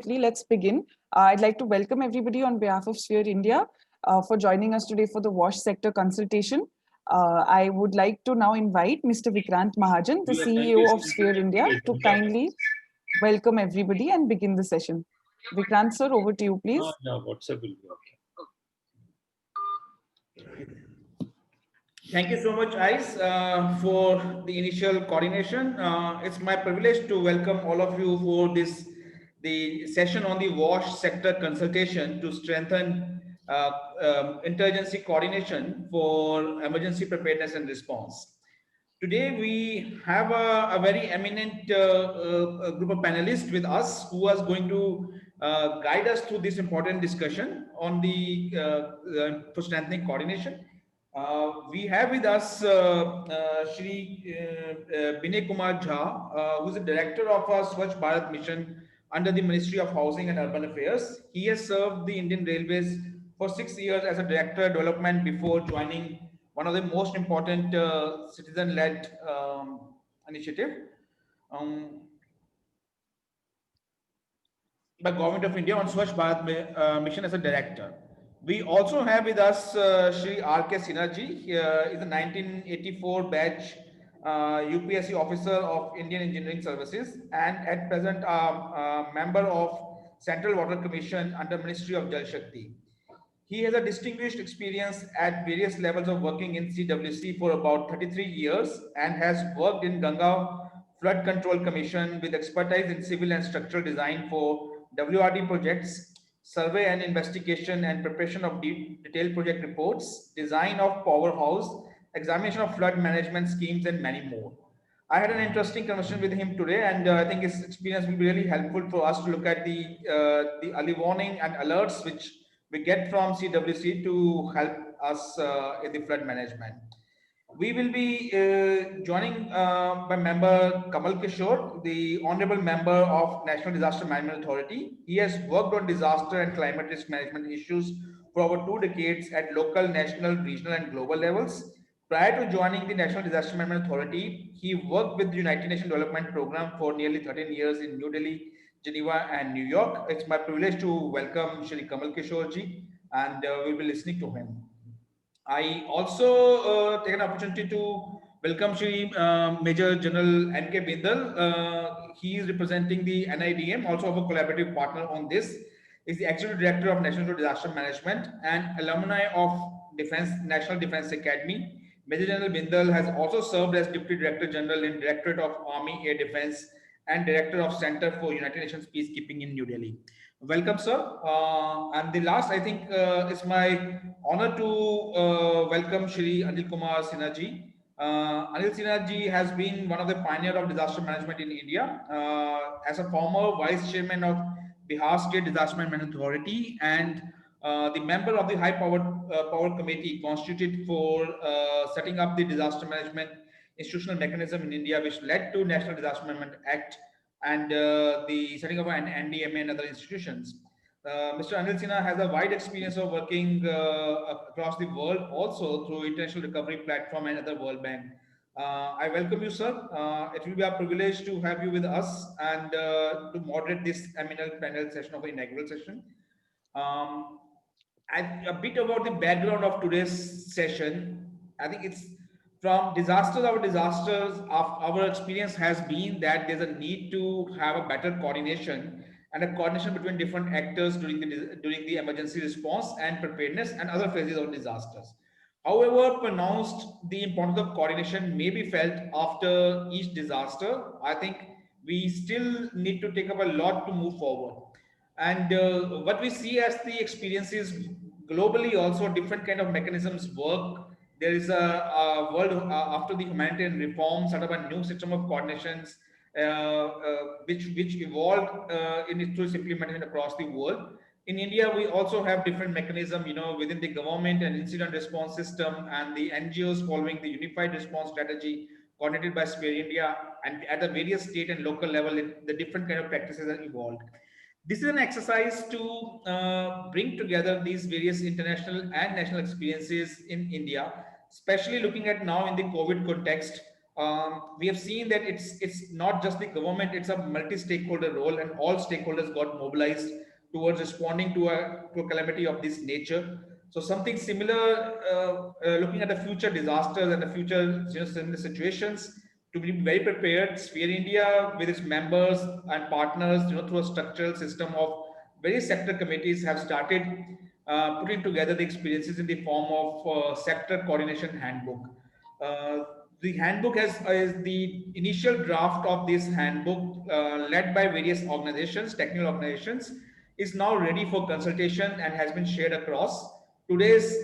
Let's begin. I'd like to welcome everybody on behalf of Sphere India for joining us today for the WASH sector consultation. I would like to now invite Mr. Vikrant Mahajan, the CEO of Sphere India, to kindly welcome everybody and begin the session. Vikrant sir, over to you, please. No, WhatsApp will be okay. Thank you so much, Ice, for the initial coordination. It's my privilege to welcome all of you for the session on the WASH sector consultation to strengthen interagency coordination for emergency preparedness and response. Today, we have a very eminent group of panelists with us who is going to guide us through this important discussion on the for strengthening coordination. We have with us Shri Binay Kumar Jha, who is the director of our Swachh Bharat mission under the Ministry of Housing and Urban Affairs. He has served the Indian Railways for 6 years as a director of development before joining one of the most important citizen-led initiative um, by Government of India on Swachh Bharat mission as a director. We also have with us Shri R.K. Sinha. He is a 1984 batch UPSC officer of Indian Engineering Services and at present a member of Central Water Commission under Ministry of Jal Shakti. He has a distinguished experience at various levels of working in CWC for about 33 years and has worked in Ganga Flood Control Commission with expertise in civil and structural design for WRD projects, survey and investigation and preparation of detailed project reports, design of powerhouse, examination of flood management schemes, and many more. I had an interesting conversation with him today, and I think his experience will be really helpful for us to look at the early warning and alerts which we get from CWC to help us in the flood management. We will be joining by member Kamal Kishore, the honorable member of National Disaster Management Authority. He has worked on disaster and climate risk management issues for over 2 decades at local, national, regional, and global levels. Prior to joining the National Disaster Management Authority, he worked with the United Nations Development Program for nearly 13 years in New Delhi, Geneva, and New York. It's my privilege to welcome Shri Kamal Kishore ji, and we'll be listening to him. I also take an opportunity to welcome Shri Major General N.K. Bindal. He is representing the NIDM, also a collaborative partner on this. Is the Executive Director of National Disaster Management and alumni of National Defence Academy. Major General Bindal has also served as Deputy Director General in Directorate of Army Air Defence and Director of Center for United Nations Peacekeeping in New Delhi. Welcome, sir. And the last, I think, it's my honor to welcome Shri Anil Kumar Sinha ji. Anil Sinha ji has been one of the pioneers of disaster management in India. As a former Vice Chairman of Bihar State Disaster Management Authority and the member of the High Power Committee constituted for setting up the disaster management institutional mechanism in India, which led to National Disaster Management Act and the setting up an NDMA and other institutions. Mr. Anil Sinha has a wide experience of working across the world, also through International Recovery Platform and other World Bank. I welcome you, sir. It will be a privilege to have you with us and to moderate this eminent panel session of the inaugural session. A bit about the background of today's session. I think it's from disasters. Our experience has been that there's a need to have a better coordination and a coordination between different actors during the emergency response and preparedness and other phases of disasters. However pronounced the importance of coordination may be felt after each disaster, I think we still need to take up a lot to move forward. And what we see as the experiences globally, also different kind of mechanisms work. There is a world after the humanitarian reform, sort of a new system of coordinations which evolved in its implementation across the world. In India, we also have different mechanism, within the government and incident response system and the NGOs following the unified response strategy coordinated by Sphere India, and at the various state and local level, the different kind of practices are evolved. This is an exercise to bring together these various international and national experiences in India, especially looking at now in the COVID context. we have seen that it's not just the government; it's a multi-stakeholder role, and all stakeholders got mobilized towards responding to a calamity of this nature. So something similar, looking at the future disasters and the future similar situations, to be very prepared. Sphere India, with its members and partners, through a structural system of various sector committees, have started putting together the experiences in the form of sector coordination handbook. Uh, the handbook is the initial draft of this handbook, led by various organizations, technical organizations, is now ready for consultation and has been shared across. Today's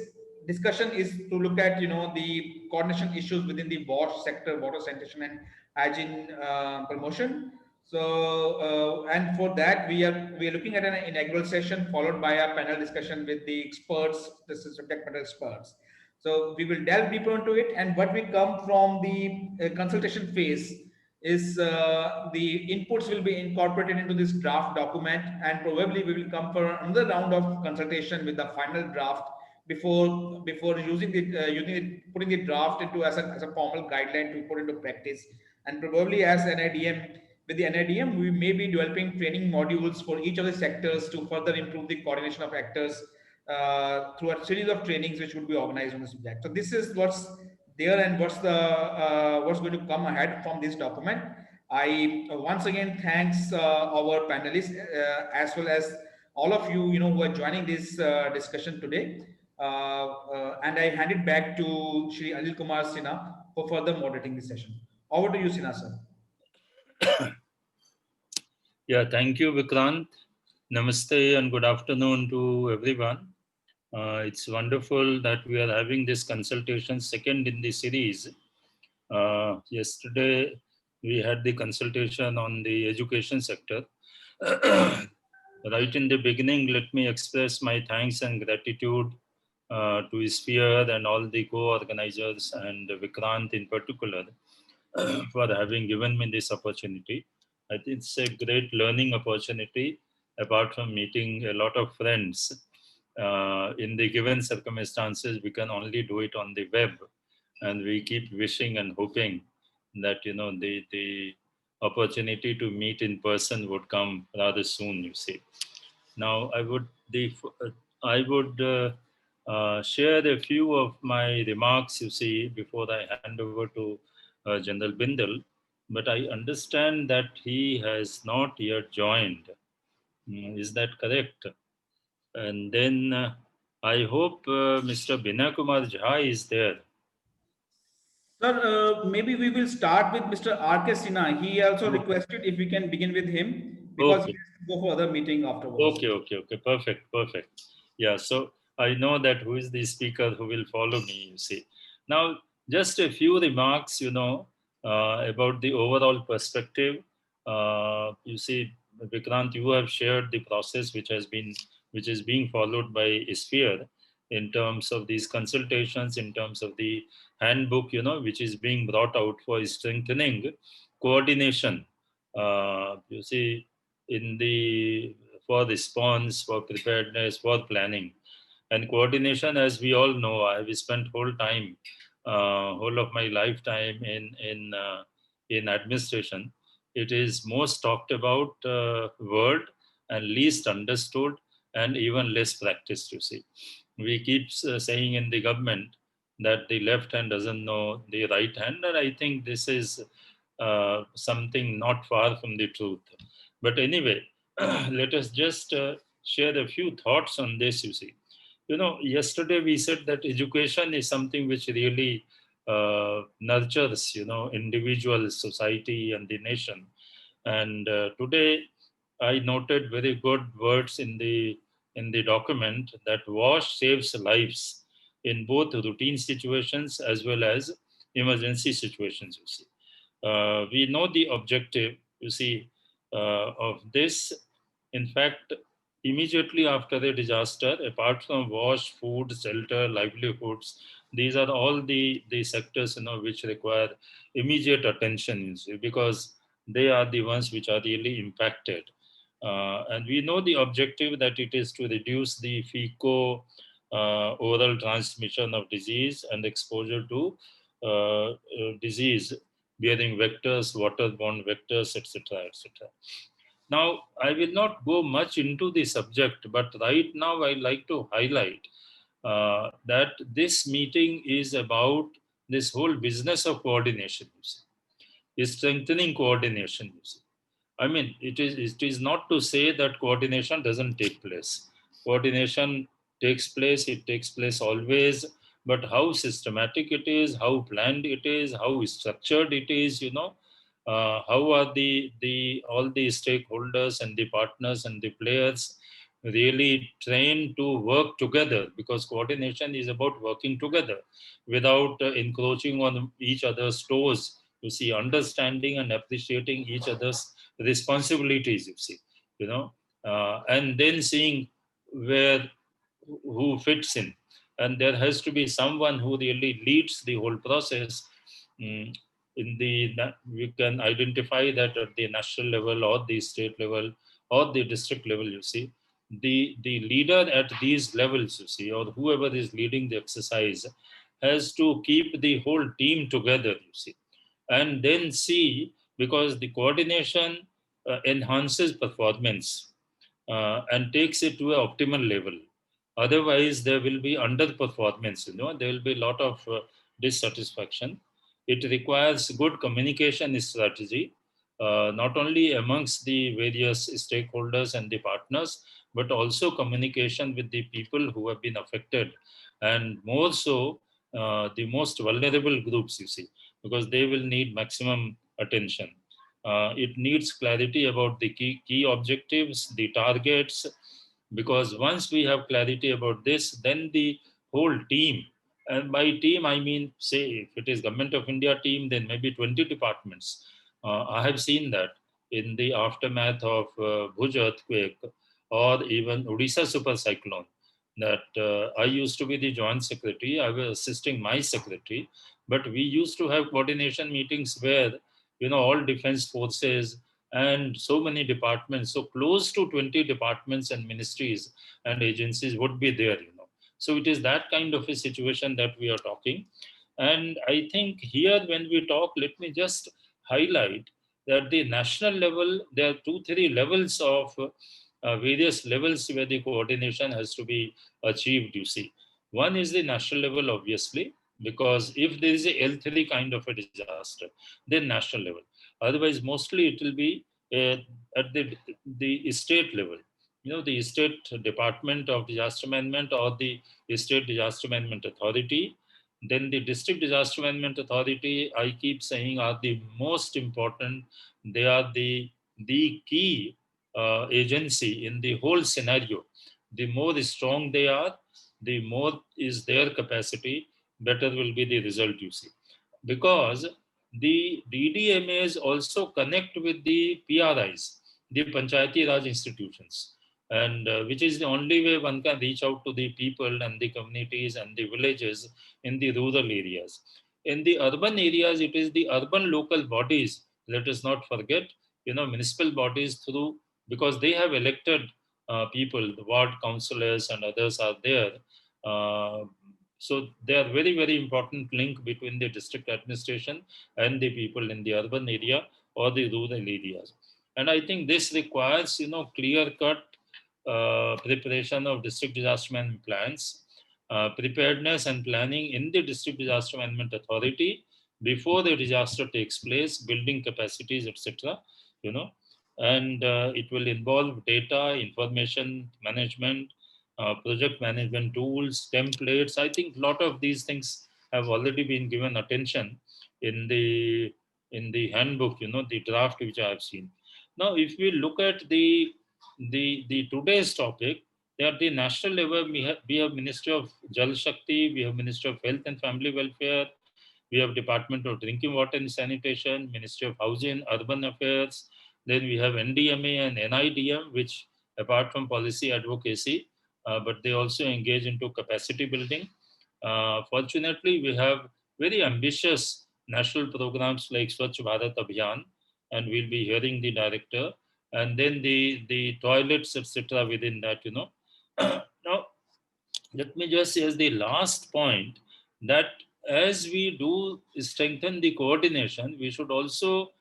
discussion is to look at the coordination issues within the water sector, water sanitation and hygiene promotion. So and for that we are looking at an inaugural session followed by a panel discussion with the experts, the subject matter experts. So we will delve deeper into it, and what we come from the consultation phase is the inputs will be incorporated into this draft document, and probably we will come for another round of consultation with the final draft before putting the draft into as a formal guideline to put into practice. And probably as NIDM, with the NIDM, we may be developing training modules for each of the sectors to further improve the coordination of actors through a series of trainings which would be organized on the subject. So this is what's there and what's going to come ahead from this document. I once again thanks our panelists as well as all of you, who are joining this discussion today. And I hand it back to Shri Anil Kumar Sinha for further moderating this session. Over to you, Sinha sir. Yeah, thank you, Vikrant. Namaste and good afternoon to everyone. It's wonderful that we are having this consultation second in the series. Yesterday, we had the consultation on the education sector. Right in the beginning, let me express my thanks and gratitude to Sphere and all the co-organizers and Vikrant in particular for having given me this opportunity. I think it's a great learning opportunity apart from meeting a lot of friends. In the given circumstances, we can only do it on the web, and we keep wishing and hoping that the opportunity to meet in person would come rather soon. You see, now I would share a few of my remarks. You see, before I hand over to General Bindal, but I understand that he has not yet joined. Is that correct? And then I hope Mr. Binakumar Jha is there. Sir, maybe we will start with Mr. R.K. Sinha. He also requested if we can begin with him because he Okay. has to go for other meeting afterwards. Okay. Perfect. Yeah, so I know that who is the speaker who will follow me, you see. Now, just a few remarks, about the overall perspective. You see, Vikrant, you have shared the process which is being followed by Sphere in terms of these consultations, in terms of the handbook, which is being brought out for strengthening coordination. You see, in the for response, for preparedness, for planning and coordination. As we all know, I have spent whole of my lifetime in administration. It is most talked about word and least understood and even less practiced. You see, we keep saying in the government that the left hand doesn't know the right hand, and I think this is something not far from the truth. But anyway, let us just share a few thoughts on this. You see, yesterday we said that education is something which really nurtures, individual, society, and the nation. And today, I noted very good words in the document that WASH saves lives in both routine situations as well as emergency situations. You see, we know the objective. You see, of this. In fact, immediately after a disaster, apart from wash, food, shelter, livelihoods, these are all the sectors which require immediate attention, you see, because they are the ones which are really impacted. And we know the objective that it is to reduce the fecal oral transmission of disease and exposure to disease bearing vectors, waterborne vectors, etc., etc. Now, I will not go much into the subject, but right now I like to highlight that this meeting is about this whole business of coordination, you see, is strengthening coordination, you see. I mean, it is not to say that coordination doesn't take place. Coordination takes place, it takes place always, but how systematic it is, how planned it is, how structured it is, how are the all the stakeholders and the partners and the players really trained to work together, because coordination is about working together without encroaching on each other's toes, you see, understanding and appreciating each other's responsibilities, you see, and then seeing where who fits in. And there has to be someone who really leads the whole process. Mm, we can identify that at the national level or the state level or the district level, you see, the leader at these levels, you see, or whoever is leading the exercise has to keep the whole team together, you see, and then see, because the coordination enhances performance and takes it to an optimal level. Otherwise, there will be underperformance. There will be a lot of dissatisfaction. It requires good communication strategy, not only amongst the various stakeholders and the partners, but also communication with the people who have been affected, and more so the most vulnerable groups, you see, because they will need maximum attention. It needs clarity about the key objectives, the targets, because once we have clarity about this, then the whole team, and by team I mean, say, if it is Government of India team, then maybe 20 departments. I have seen that in the aftermath of Bhuj earthquake or even Odisha super cyclone, that I used to be the joint secretary, I was assisting my secretary, but we used to have coordination meetings where all defense forces and so many departments, so close to 20 departments and ministries and agencies would be there. So it is that kind of a situation that we are talking. And I think here when we talk, let me just highlight that the national level, there are 2 3 levels of various levels where the coordination has to be achieved, you see. One is the national level, obviously, because if there is a L3 kind of a disaster, then national level. Otherwise, mostly it will be uh, at the state level. The state department of disaster management or the state disaster management authority. Then the district disaster management authority, I keep saying, are the most important. They are the key agency in the whole scenario. The more strong they are, the more is their capacity, better will be the result, you see. Because the DDMAs also connect with the PRIs, the Panchayati Raj institutions, and which is the only way one can reach out to the people and the communities and the villages in the rural areas. In the urban areas, it is the urban local bodies, let us not forget, municipal bodies through, because they have elected people, the ward councillors and others are there. Uh, so they are very, very important link between the district administration and the people in the urban area or the rural areas. And I think this requires, clear cut preparation of district disaster management plans, preparedness and planning in the district disaster management authority before the disaster takes place, building capacities, etc. You know, and it will involve data, information management, project management tools, templates. I think a lot of these things have already been given attention in the handbook, the draft which I have seen. Now, if we look at the today's topic, at the national level, we have Ministry of Jal Shakti, we have Ministry of Health and Family Welfare, we have Department of Drinking Water and Sanitation, Ministry of Housing, Urban Affairs. Then we have NDMA and NIDM, which apart from policy advocacy, but they also engage into capacity building. Fortunately, we have very ambitious national programs like Swachh Bharat Abhiyan, and we'll be hearing the director, and then the toilets, etc. within that. Now, let me just say as the last point that as we do strengthen the coordination, we should also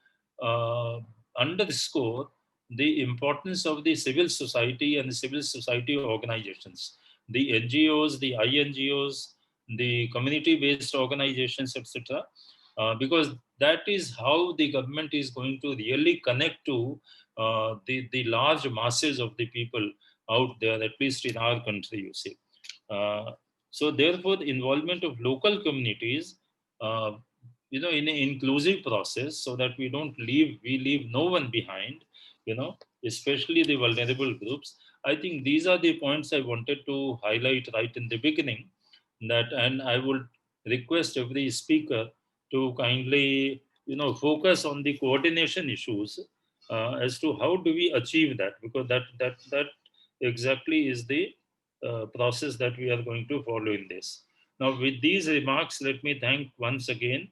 uh, underscore the importance of the civil society and the civil society organizations, the NGOs, the INGOs, the community-based organizations, etc. Because that is how the government is going to really connect to the large masses of the people out there, at least in our country, you see. Uh, so therefore, the involvement of local communities, uh, in an inclusive process, so that we leave no one behind, especially the vulnerable groups. I think these are the points I wanted to highlight right in the beginning. And I would request every speaker to kindly, focus on the coordination issues as to how do we achieve that, because that exactly is the process that we are going to follow in this. Now, with these remarks, let me thank once again,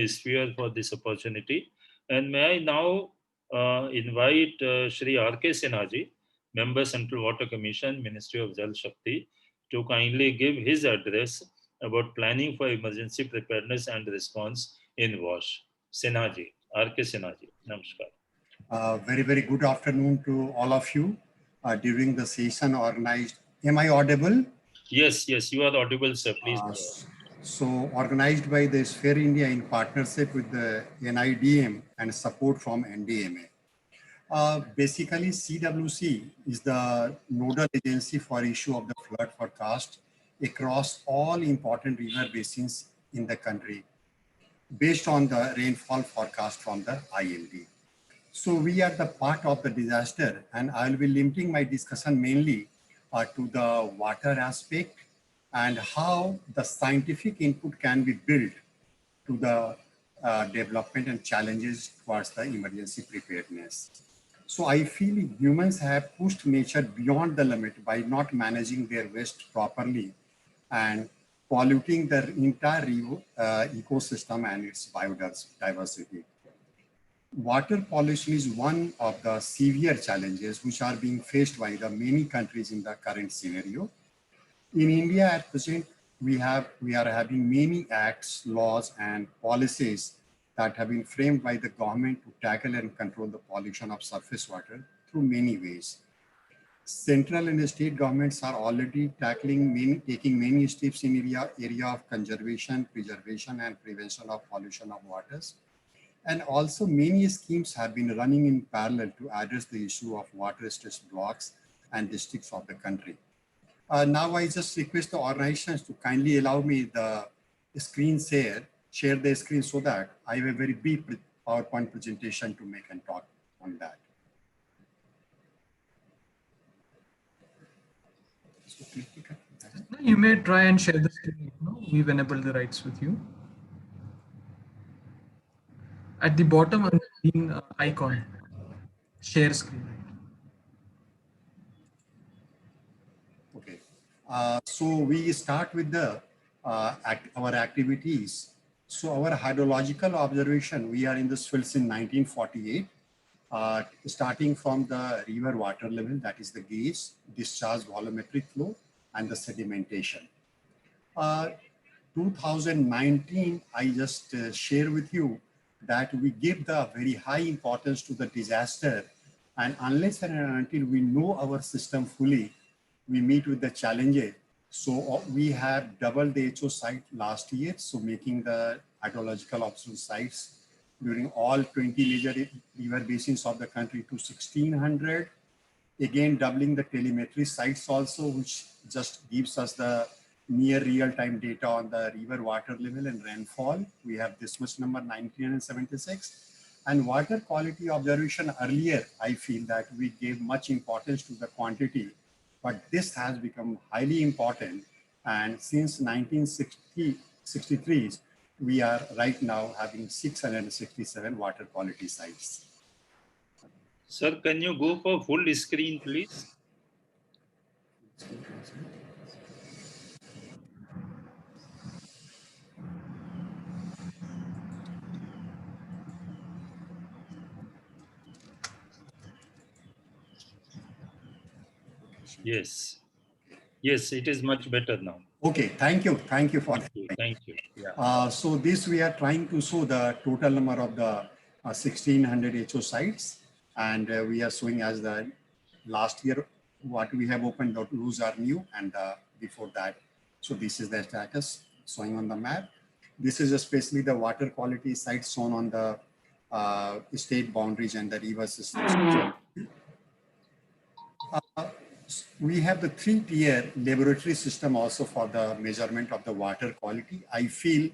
Sphere for this opportunity. And may I now invite Shri R.K. Sinha ji, Member Central Water Commission, Ministry of Jal Shakti, to kindly give his address about planning for emergency preparedness and response in WASH. Sinha ji, R.K. Sinha ji, namaskar. Very, very good afternoon to all of you. During the session organized, am I audible? Yes, you are audible, sir. Please. So organized by the Sphere India in partnership with the NIDM and support from NDMA. Basically, CWC is the nodal agency for issue of the flood forecast across all important river basins in the country based on the rainfall forecast from the IMD. So we are the part of the disaster, and I'll be limiting my discussion mainly to the water aspect and how the scientific input can be built to the development and challenges towards the emergency preparedness. So I feel humans have pushed nature beyond the limit by not managing their waste properly and polluting the entire ecosystem and its biodiversity. Water pollution is one of the severe challenges which are being faced by the many countries in the current scenario. In India at present, we are having many acts, laws, and policies that have been framed by the government to tackle and control the pollution of surface water through many ways. Central and state governments are already taking many steps in area of conservation, preservation, and prevention of pollution of waters. And also many schemes have been running in parallel to address the issue of water stress blocks and districts of the country. Now I just request the organizations to kindly allow me the screen share the screen so that I have a very brief PowerPoint presentation to make and talk on that. You may try and share the screen. We've enabled the rights with you. At the bottom on the green icon, share screen. Okay, so we start with the our activities. So our hydrological observation, we are in this field since 1948, starting from the river water level, that is the gauge, discharge volumetric flow, and the sedimentation. 2019, I just share with you that we give the very high importance to the disaster, and unless and until we know our system fully, we meet with the challenges. So we have doubled the HO site last year, so making the hydrological observation sites during all 20 major river basins of the country to 1,600. Again, doubling the telemetry sites also, which just gives us the near real-time data on the river water level and rainfall. We have this much number, 1976. And water quality observation earlier, I feel that we gave much importance to the quantity, but this has become highly important. And since 1963, we are right now having 667 water quality sites. Sir, can you go for full screen, please? Yes, it is much better now. Okay, thank you. Thank you for that. Thank you. Yeah. So this we are trying to show the total number of the 1600 HO sites, and we are showing as the last year what we have opened, those are new, and before that. So this is the status showing on the map. This is especially the water quality sites shown on the state boundaries and the river systems. We have the 3-tier laboratory system also for the measurement of the water quality. I feel,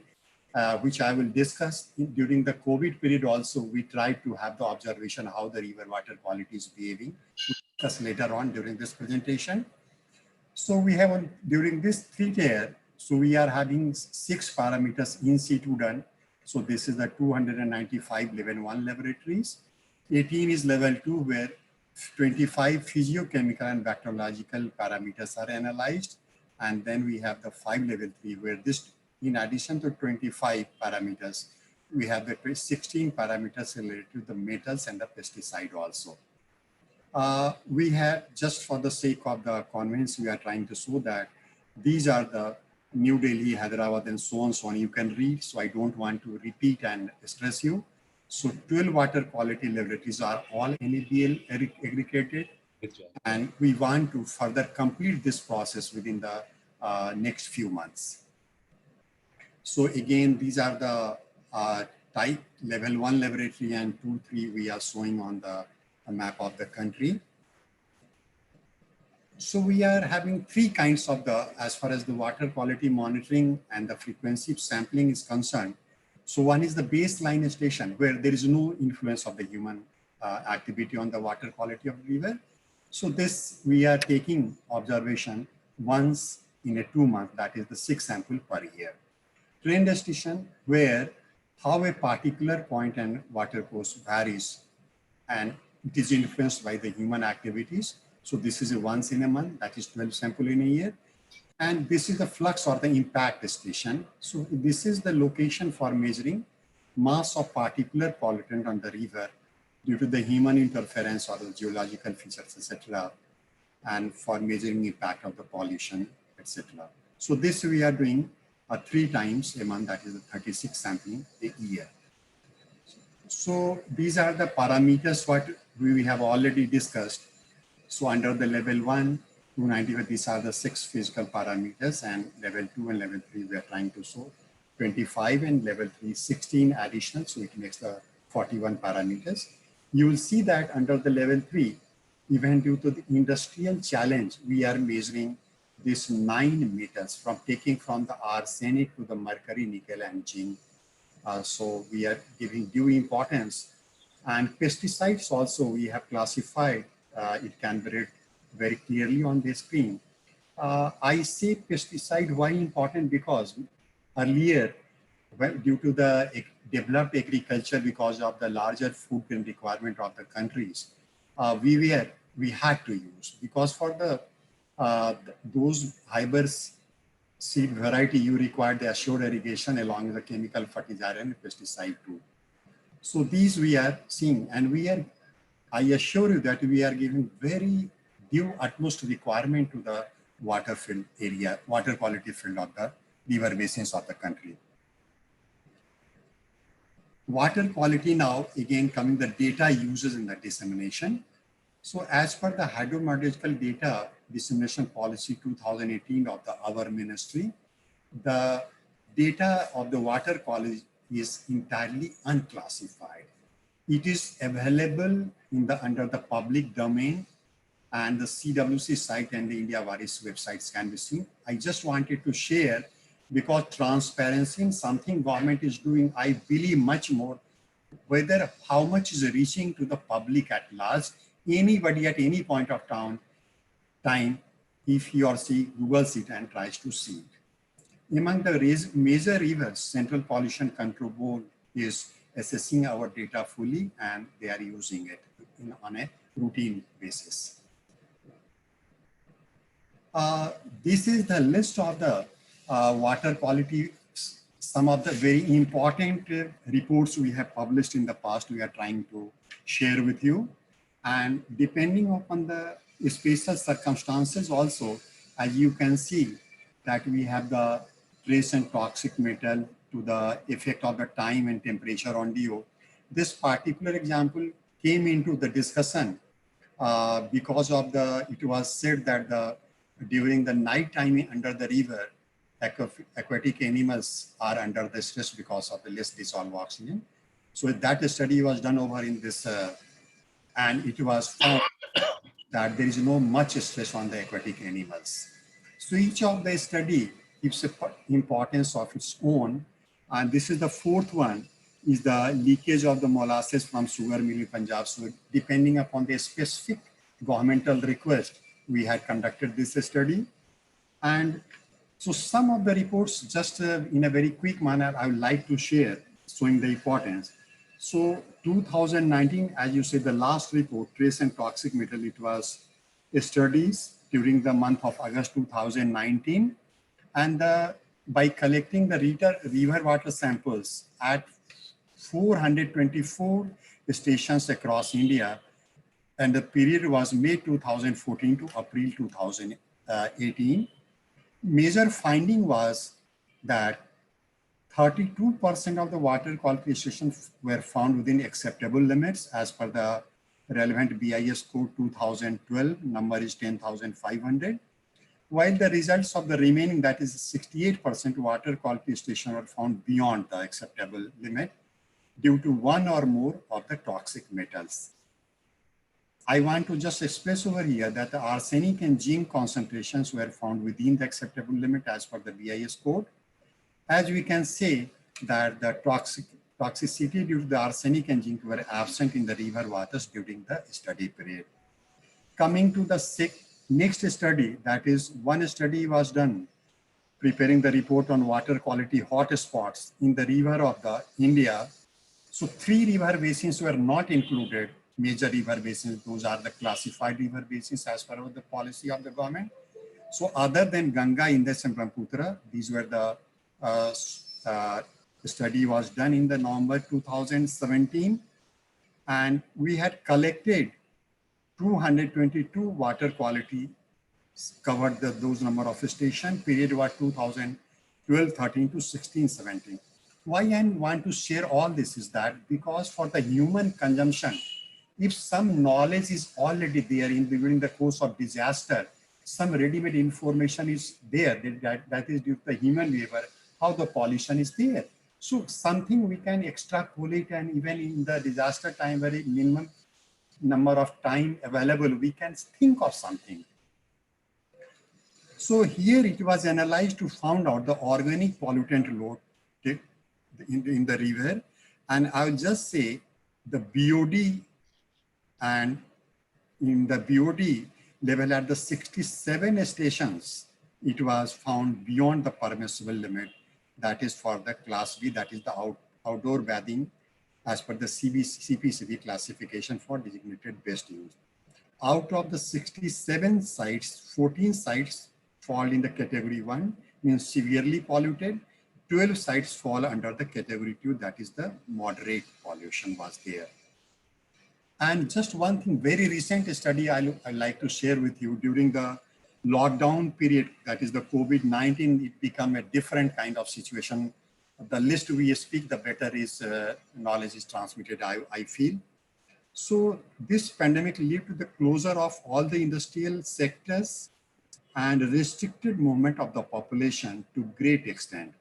which I will discuss during the COVID period also, we tried to have the observation how the river water quality is behaving. We'll discuss later on during this presentation. So we have during this 3-tier, so we are having 6 parameters in situ done. So this is the 295 level 1 laboratories. 18 is level 2 where 25 physiochemical and bacteriological parameters are analyzed. And then we have the 5 level 3 where this, in addition to 25 parameters, we have the 16 parameters related to the metals and the pesticide also. We have, just for the sake of the convenience, we are trying to show that these are the New Delhi, Hyderabad, and so on. You can read, so I don't want to repeat and stress you. So 12 water quality laboratories are all NABL aggregated, and we want to further complete this process within the next few months. So again, these are the type level 1 laboratory and 2, 3 we are showing on the map of the country. So we are having 3 kinds of as far as the water quality monitoring and the frequency of sampling is concerned. So one is the baseline station where there is no influence of the human activity on the water quality of the river. So this we are taking observation once in a 2 month, that is the 6 sample per year. Trend station where how a particular point and water course varies and it is influenced by the human activities. So this is a once in a month, that is 12 sample in a year. And this is the flux or the impact station. So this is the location for measuring mass of particular pollutant on the river due to the human interference or the geological features, etc. And for measuring impact of the pollution, etc. So this we are doing 3 times a month, that is the 36 sampling a year. So these are the parameters what we have already discussed. So under the level 1, 295, these are the 6 physical parameters, and level 2 and level 3 we are trying to show 25, and level 3 16 additional, so it makes the 41 parameters. You will see that under the level 3, even due to the industrial challenge, we are measuring these 9 meters from taking from the arsenic to the mercury, nickel, and zinc. So we are giving due importance. And pesticides also we have classified, it can be read very clearly on the screen. I say pesticide, why important? Because earlier, due to the developed agriculture, because of the larger food grain requirement of the countries, we had to use, because for the those hybrid seed variety, you require the assured irrigation along with the chemical fertilizer and pesticide too. So these we are seeing, and I assure you that we are giving very due utmost requirement to the water field area, water quality field of the river basins of the country. Water quality now, again coming the data uses in the dissemination. So as per the hydrometeorological data dissemination policy 2018 of our ministry, the data of the water quality is entirely unclassified. It is available under the public domain, and the CWC site and the India Varis websites can be seen. I just wanted to share, because transparency in something government is doing, I believe much more, whether how much is reaching to the public at large, anybody at any point of time, if he or she Googles it and tries to see it. Among the major rivers, Central Pollution Control Board is assessing our data fully, and they are using it on a routine basis. This is the list of the water quality, some of the very important reports we have published in the past, we are trying to share with you. And depending upon the special circumstances also, as you can see, that we have the trace and toxic metal to the effect of the time and temperature on DO. This particular example came into the discussion because of it was said that during the night time under the river, aquatic animals are under the stress because of the less dissolved oxygen. So that study was done over in this, and it was found that there is no much stress on the aquatic animals. So each of the study gives importance of its own. And this is the fourth one, is the leakage of the molasses from sugar mill in Punjab. So depending upon the specific governmental request, we had conducted this study. And so some of the reports, just in a very quick manner, I would like to share, showing the importance. So 2019, as you said, the last report, trace and toxic metal, it was studies during the month of August 2019. And by collecting the river water samples at 424 stations across India, and the period was May 2014 to April 2018, major finding was that 32% of the water quality stations were found within acceptable limits as per the relevant BIS code 2012, number is 10,500, while the results of the remaining, that is 68% water quality stations were found beyond the acceptable limit due to one or more of the toxic metals. I want to just express over here that the arsenic and zinc concentrations were found within the acceptable limit as per the BIS code. As we can say that the toxicity due to the arsenic and zinc were absent in the river waters during the study period. Coming to the next study, that is one study was done preparing the report on water quality hotspots in the river of the India. So 3 river basins were not included, major river basins. Those are the classified river basins as per the policy of the government. So other than Ganga, Indus and Brahmaputra, these were the study was done in the November 2017. And we had collected 222 water quality, covered those number of stations. Period was 2012-13 to 16-17. Why I want to share all this is that because for the human consumption, if some knowledge is already there during the course of disaster, some ready-made information is there that is due to the human labor, how the pollution is there. So something we can extrapolate, and even in the disaster time, very minimum number of time available, we can think of something. So here it was analyzed to find out the organic pollutant load in the river. And I will just say the BOD, and in the BOD level at the 67 stations, it was found beyond the permissible limit. That is for the class B, that is the outdoor bathing as per the CPCB classification for designated best use. Out of the 67 sites, 14 sites fall in the category 1, means severely polluted. 12 sites fall under the category 2, that is the moderate pollution was there. And just one thing, very recent study I like to share with you. During the lockdown period, that is the COVID-19, it became a different kind of situation. The least we speak, the better is knowledge is transmitted, I feel. So this pandemic led to the closure of all the industrial sectors and restricted movement of the population to great extent.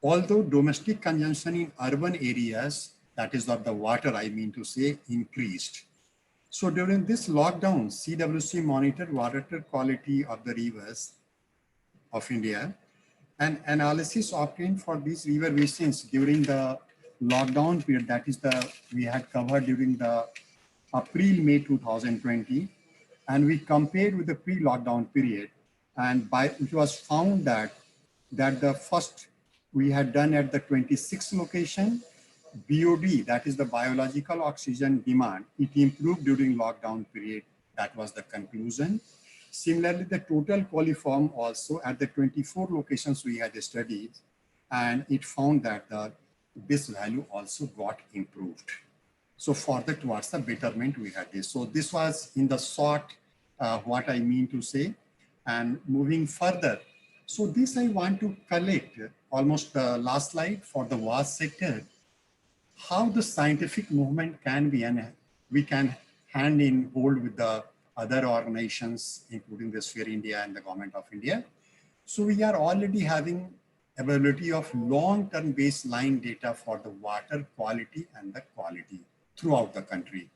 Although domestic consumption in urban areas, that is of the water, I mean to say, increased. So during this lockdown, CWC monitored water quality of the rivers of India, and analysis obtained for these river basins during the lockdown period, that is we had covered during the April-May 2020, and we compared with the pre-lockdown period, and it was found that the first we had done at the 26th location, BOD, that is the biological oxygen demand, it improved during lockdown period. That was the conclusion. Similarly, the total coliform also at the 24 locations we had studied, and it found that this value also got improved. So further towards the betterment we had this. So this was in the short what I mean to say. And moving further, So this I want to collect almost the last slide for the water sector, how the scientific movement can be, and we can hand in hold with the other organizations, including the Sphere India and the Government of India. So we are already having availability of long-term baseline data for the water quality and the quality throughout the country.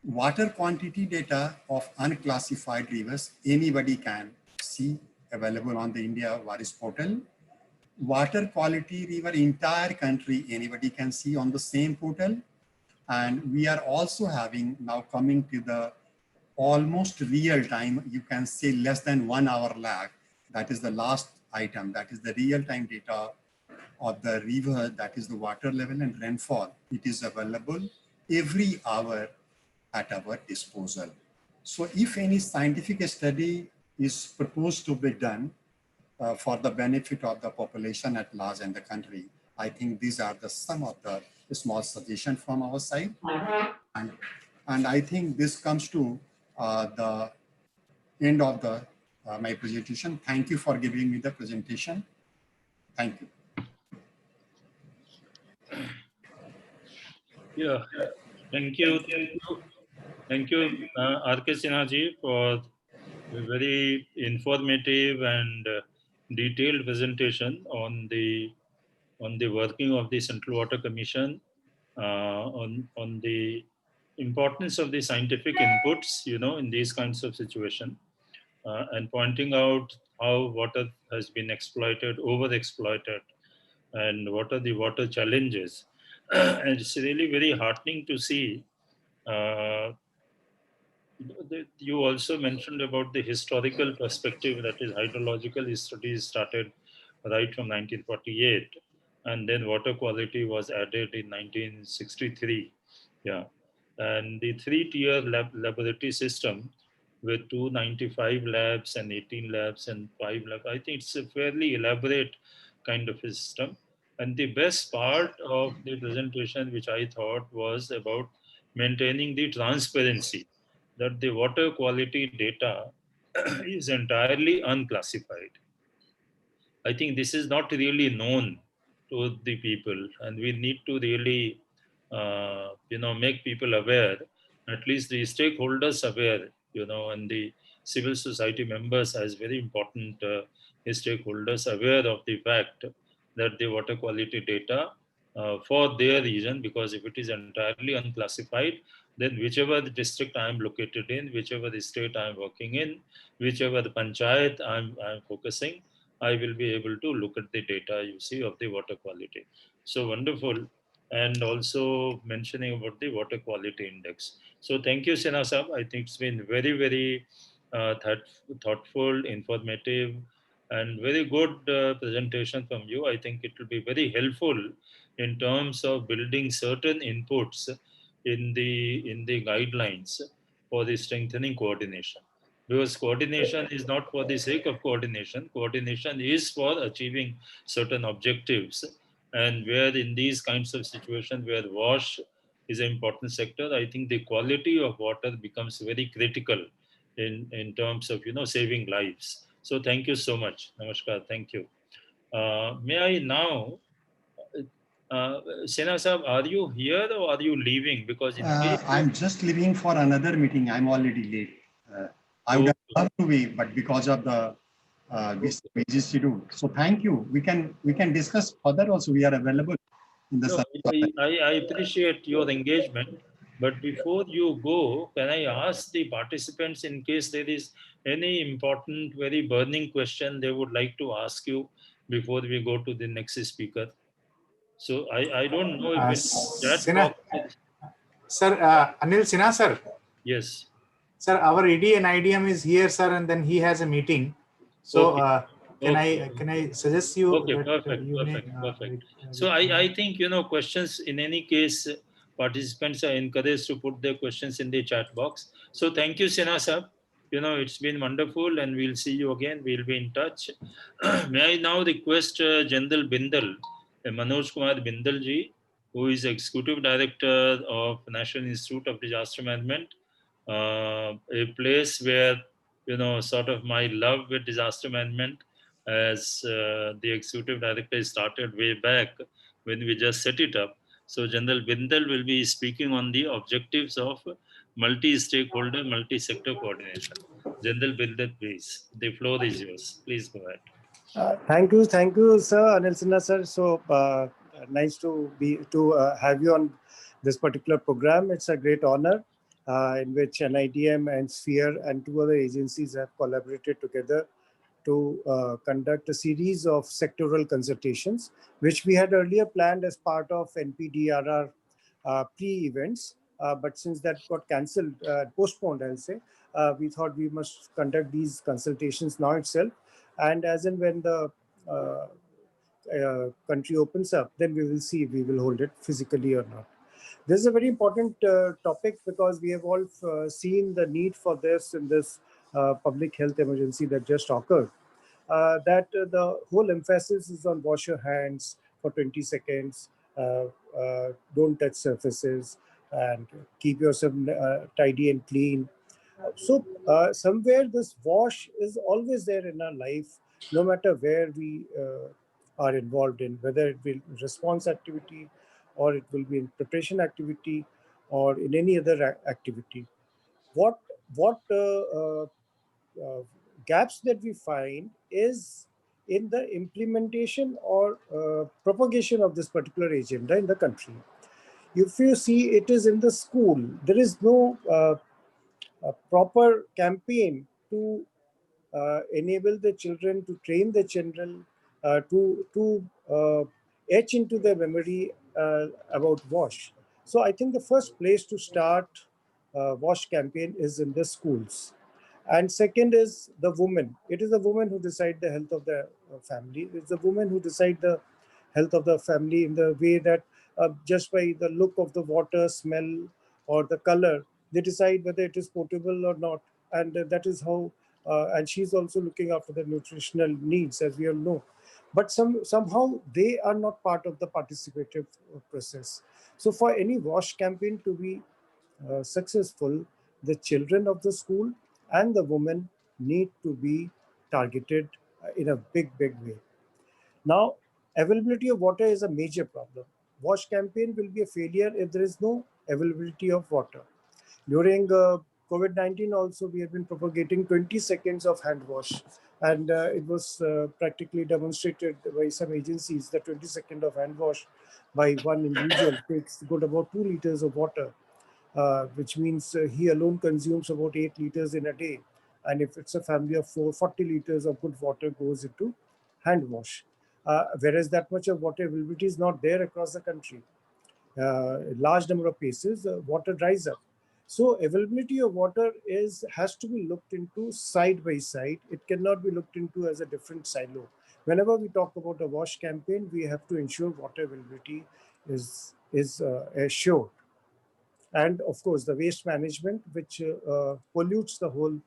Water quantity data of unclassified rivers, anybody can see available on the India Waris portal. Water quality river entire country, anybody can see on the same portal. And we are also having now coming to the almost real time, you can say less than 1 hour lag. That is the last item. That is the real time data of the river, that is the water level and rainfall. It is available every hour at our disposal. So if any scientific study is proposed to be done for the benefit of the population at large and the country, I think these are the some of the small suggestions from our side. And I think this comes to the end of the my presentation. Thank you for giving me the presentation. Thank you. Yeah, thank you. Thank you, R.K. Sinha ji, for a very informative and detailed presentation on the working of the Central Water Commission, on the importance of the scientific inputs, in these kinds of situations, and pointing out how water has been exploited, over-exploited, and what are the water challenges. And it's really very heartening to see. You also mentioned about the historical perspective, that is hydrological studies started right from 1948, and then water quality was added in 1963. Yeah, and the three-tier laboratory system with 295 labs and 18 labs and 5 labs. I think it's a fairly elaborate kind of a system. And the best part of the presentation, which I thought, was about maintaining the transparency, that the water quality data is entirely unclassified. I think this is not really known to the people, and we need to really, make people aware, at least the stakeholders aware, and the civil society members as very important stakeholders aware of the fact that the water quality data for their region, because if it is entirely unclassified, then whichever the district I am located in, whichever the state I am working in, whichever the panchayat I'm focusing, I will be able to look at the data, of the water quality. So wonderful. And also mentioning about the water quality index. So thank you, Sinha Sahab. I think it's been very, very thoughtful, informative, and very good presentation from you. I think it will be very helpful in terms of building certain inputs in the guidelines for the strengthening coordination. Because coordination is not for the sake of coordination. Coordination is for achieving certain objectives. And where in these kinds of situations where wash is an important sector, I think the quality of water becomes very critical in terms of saving lives. So thank you so much. Namaskar. Thank you. May I now, Sena Sahab, are you here or are you leaving? Because in case I'm just leaving for another meeting. I'm already late. I would have loved to be, but because of the busy schedule. So thank you. We can discuss further also. We are available in the I appreciate your engagement, but before you go, can I ask the participants, in case there is any important, very burning question they would like to ask you before we go to the next speaker? So I don't know if chat box is... Sir, Anil Sinha, sir. Yes. Sir, our ED and IDM is here, sir, and then he has a meeting. So can I suggest you? Okay, perfect. So I think questions in any case, participants are encouraged to put their questions in the chat box. So thank you, Sinha sir. It's been wonderful, and we'll see you again. We'll be in touch. May I now request General Bindal, Manoj Kumar Bindal ji, who is Executive Director of National Institute of Disaster Management, a place where sort of my love with disaster management, as the executive director started way back when we just set it up. So General Bindal will be speaking on the objectives of multi-stakeholder, multi-sector coordination. General Bindal, please. The floor is yours. Please go ahead. Thank you, sir, Anil Sinha, sir. So nice to have you on this particular program. It's a great honor in which NIDM and Sphere and two other agencies have collaborated together to conduct a series of sectoral consultations, which we had earlier planned as part of NPDRR pre-events. But since that got cancelled, postponed, I'll say, we thought we must conduct these consultations now itself. And as and when the country opens up, then we will see if we will hold it physically or not. This is a very important topic because we have all seen the need for this in this public health emergency that just occurred. The whole emphasis is on wash your hands for 20 seconds, don't touch surfaces, and keep yourself tidy and clean. So somewhere this wash is always there in our life, no matter where we are involved in, whether it will response activity or it will be in preparation activity or in any other activity. What gaps that we find is in the implementation or propagation of this particular agenda in the country. If you see, it is in the school. There is no a proper campaign to enable the children, to train the children, to etch into their memory about WASH. So I think the first place to start WASH campaign is in the schools. And second is the woman. It is the woman who decide the health of the family. It's the woman who decide the health of the family in the way that just by the look of the water, smell, or the color, they decide whether it is potable or not. And that is how, and she's also looking after the nutritional needs, as we all know. But somehow they are not part of the participative process. So for any WASH campaign to be successful, the children of the school and the women need to be targeted in a big way. Now, availability of water is a major problem. WASH campaign will be a failure if there is no availability of water. During COVID-19 also, we have been propagating 20 seconds of hand wash. And it was practically demonstrated by some agencies that 20 seconds of hand wash by one individual takes good about 2 liters of water, which means he alone consumes about 8 liters in a day. And if it's a family of 4, 40 liters of good water goes into hand wash. Whereas that much of water availability is not there across the country. Large number of places, water dries up. So availability of water has to be looked into side by side. It cannot be looked into as a different silo. Whenever we talk about a WASH campaign, we have to ensure water availability is assured. And of course, the waste management, which pollutes the whole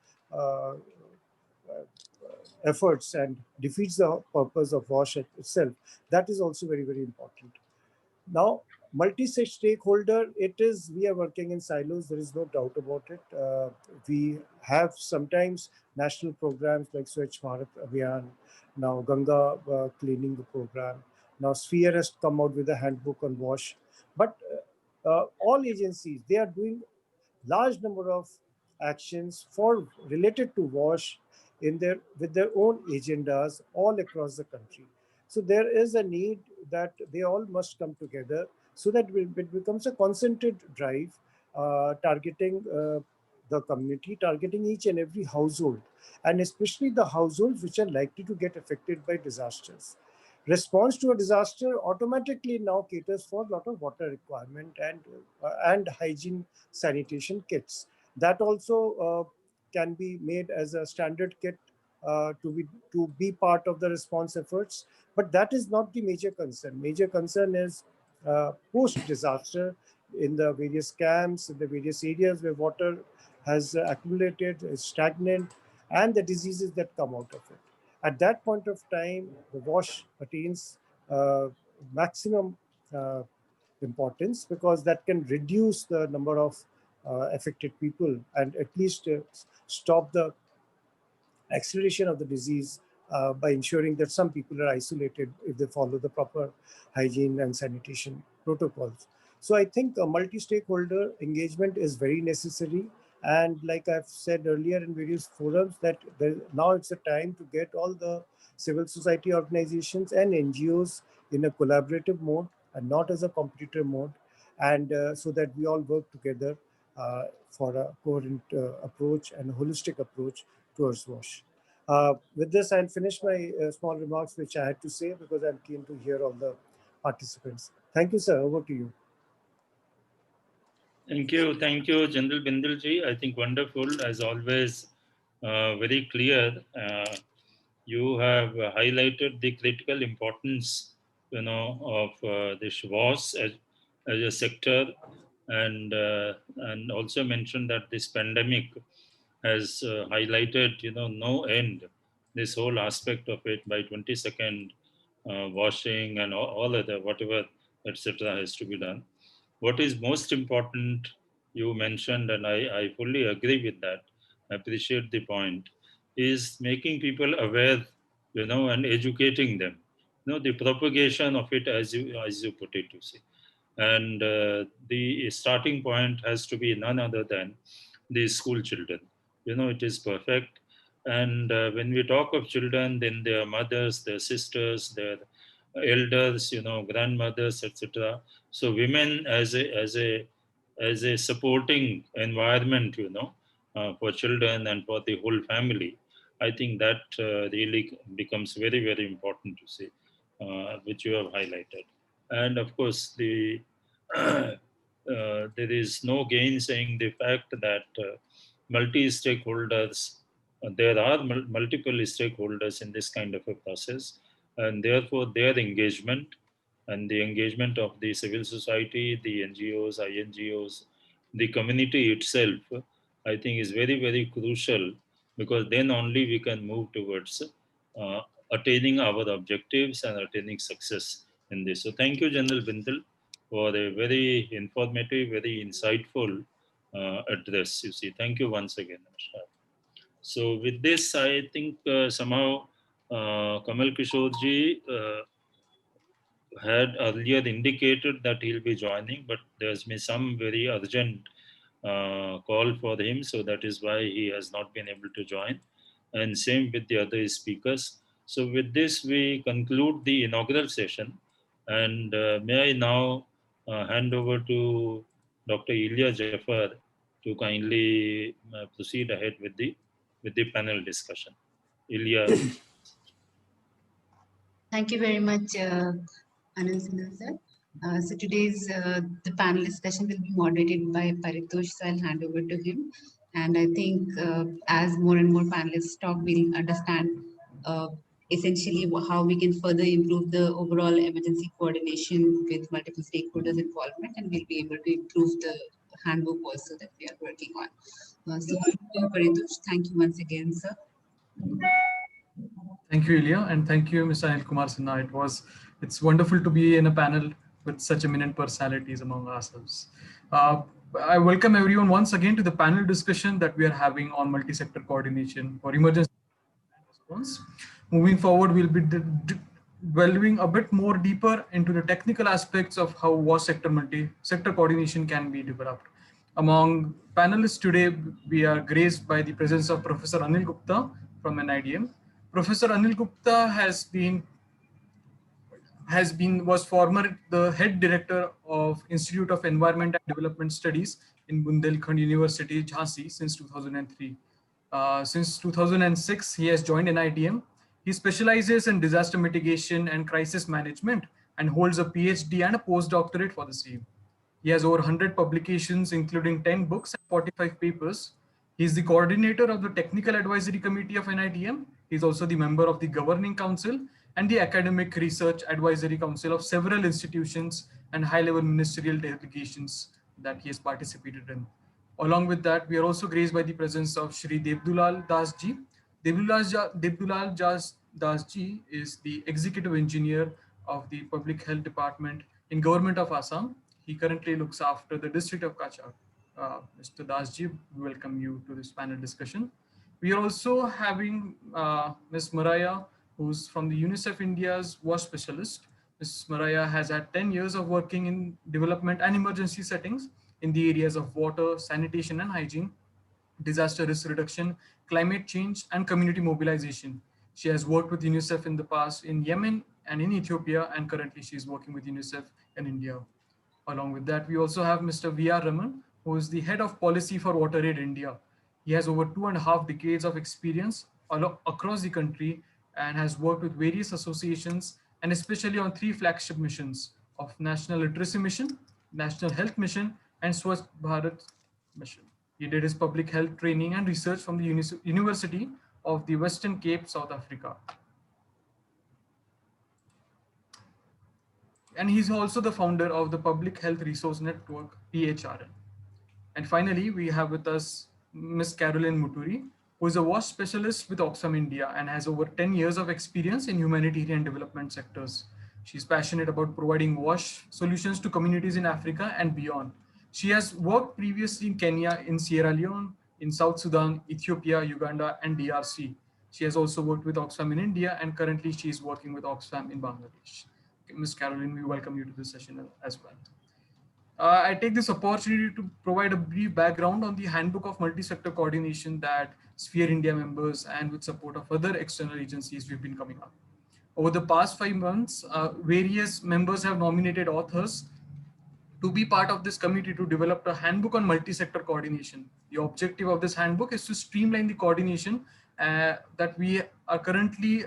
efforts and defeats the purpose of WASH itself, that is also very important. Now, multi-stakeholder, we are working in silos, there is no doubt about it. We have sometimes national programs like Swachh Bharat Abhiyan, now Ganga cleaning the program. Now Sphere has come out with a handbook on WASH. But all agencies, they are doing large number of actions related to WASH with their own agendas all across the country. So there is a need that they all must come together so that it becomes a concentrated drive targeting the community, targeting each and every household, and especially the households which are likely to get affected by disasters. Response to a disaster automatically now caters for a lot of water requirement and hygiene sanitation kits. That also can be made as a standard kit to be part of the response efforts. But that is not the major concern. Major concern is post-disaster in the various camps, in the various areas where water has accumulated, is stagnant, and the diseases that come out of it. At that point of time, the WASH attains maximum importance because that can reduce the number of affected people and at least stop the acceleration of the disease by ensuring that some people are isolated if they follow the proper hygiene and sanitation protocols. So I think a multi-stakeholder engagement is very necessary. And like I've said earlier in various forums, that now it's a time to get all the civil society organizations and NGOs in a collaborative mode and not as a competitor mode, and so that we all work together for a coherent approach and a holistic approach towards WASH. With this, I'll finish my small remarks, which I had to say, because I'm keen to hear all the participants. Thank you, sir. Over to you. Thank you, General Bindalji. I think wonderful, as always, very clear. You have highlighted the critical importance, of this WAS as a sector, and also mentioned that this pandemic has highlighted, no end, this whole aspect of it by 22nd, washing and all other whatever, etc. has to be done. What is most important, you mentioned, and I fully agree with that, appreciate the point, is making people aware, and educating them. The propagation of it, as you put it, you see. And the starting point has to be none other than the school children. It is perfect. And when we talk of children, then their mothers, their sisters, their elders, grandmothers, etc. So women as a supporting environment, for children and for the whole family. I think that really becomes very, very important to see, which you have highlighted. And of course, there is no gainsaying the fact that multi-stakeholders, there are multiple stakeholders in this kind of a process, and therefore their engagement and the engagement of the civil society, the NGOs, INGOs, the community itself, I think is very, very crucial, because then only we can move towards attaining our objectives and attaining success in this. So thank you, General Bindal, for a very informative, very insightful address. You see, thank you once again. So with this, I think somehow Kamal Kishorji had earlier indicated that he'll be joining, but there's been some very urgent call for him, so that is why he has not been able to join. And same with the other speakers. So with this, we conclude the inaugural session. And may I now hand over to Dr. Ilya Jafar to kindly proceed ahead with the panel discussion. Ilya. Thank you very much, Anand Sinha sir. So today's the panel discussion will be moderated by Paritosh, so I'll hand over to him. And I think as more and more panelists talk, we'll understand essentially how we can further improve the overall emergency coordination with multiple stakeholders involvement, and we'll be able to improve the handbook also that we are working on. So Paritosh, thank you once again, sir. Thank you, Ilya, and thank you, Mr. Anil Kumar Sinha. It's wonderful to be in a panel with such eminent personalities among ourselves. I welcome everyone once again to the panel discussion that we are having on multi-sector coordination for emergency response. Moving forward, we'll be delving a bit more deeper into the technical aspects of how WAS sector multi-sector coordination can be developed. Among panelists today, we are graced by the presence of Professor Anil Gupta from NIDM. Professor Anil Gupta was former the head director of Institute of Environment and Development Studies in Bundelkhand University, Jhansi since 2003. Since 2006, he has joined NIDM. He specializes in disaster mitigation and crisis management and holds a PhD and a postdoctorate for the same. He has over 100 publications, including 10 books and 45 papers. He is the coordinator of the Technical Advisory Committee of NIDM. He is also the member of the Governing Council and the Academic Research Advisory Council of several institutions and high-level ministerial delegations that he has participated in. Along with that, we are also graced by the presence of Shri Devdulal Das Ji. Devdulal Das Ji is the Executive Engineer of the Public Health Department in Government of Assam. He currently looks after the district of Kachar. Mr. Das Ji, we welcome you to this panel discussion. We are also having Ms. Mariah, who's from the UNICEF India's WASH specialist. Ms. Mariah has had 10 years of working in development and emergency settings in the areas of water, sanitation and hygiene, disaster risk reduction, climate change, and community mobilization. She has worked with UNICEF in the past in Yemen and in Ethiopia, and currently she is working with UNICEF in India. Along with that, we also have Mr. V.R. Raman, who is the head of policy for WaterAid India. He has over 2.5 decades of experience across the country and has worked with various associations and especially on 3 flagship missions of National Literacy Mission, National Health Mission, and Swachh Bharat Mission. He did his public health training and research from the University of the Western Cape, South Africa. And he's also the founder of the Public Health Resource Network, PHRN. And finally, we have with us Ms. Caroline Muturi, who is a WASH specialist with Oxfam India and has over 10 years of experience in humanitarian development sectors. She's passionate about providing WASH solutions to communities in Africa and beyond. She has worked previously in Kenya, in Sierra Leone, in South Sudan, Ethiopia, Uganda, and DRC. She has also worked with Oxfam in India, and currently she is working with Oxfam in Bangladesh. Ms. Caroline, we welcome you to this session as well. I take this opportunity to provide a brief background on the Handbook of Multi-Sector Coordination that Sphere India members and with support of other external agencies we've been coming up. Over the past 5 months, various members have nominated authors to be part of this committee to develop a handbook on multi-sector coordination. The objective of this handbook is to streamline the coordination that we are currently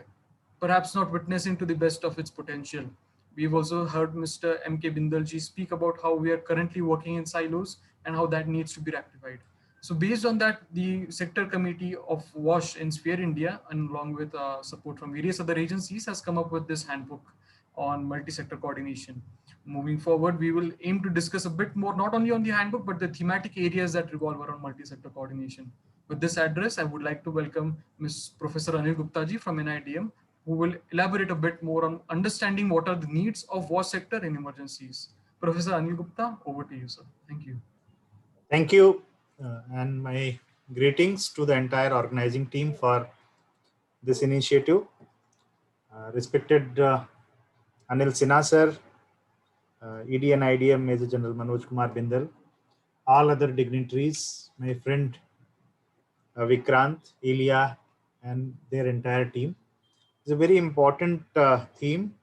perhaps not witnessing to the best of its potential. We've also heard Mr. M.K. Bindalji speak about how we are currently working in silos and how that needs to be rectified. So based on that, the sector committee of WASH in Sphere India, and along with support from various other agencies, has come up with this handbook on multi-sector coordination. Moving forward, we will aim to discuss a bit more, not only on the handbook, but the thematic areas that revolve around multi-sector coordination. With this address, I would like to welcome Ms. Professor Anil Gupta ji from NIDM, who will elaborate a bit more on understanding what are the needs of WASH sector in emergencies. Professor Anil Gupta, over to you, sir. Thank you. Thank you, and my greetings to the entire organizing team for this initiative. Respected Anil Sinha sir, ED and IDM Major General Manoj Kumar Bindal, all other dignitaries, my friend Vikrant, Ilya, and their entire team. It's a very important theme,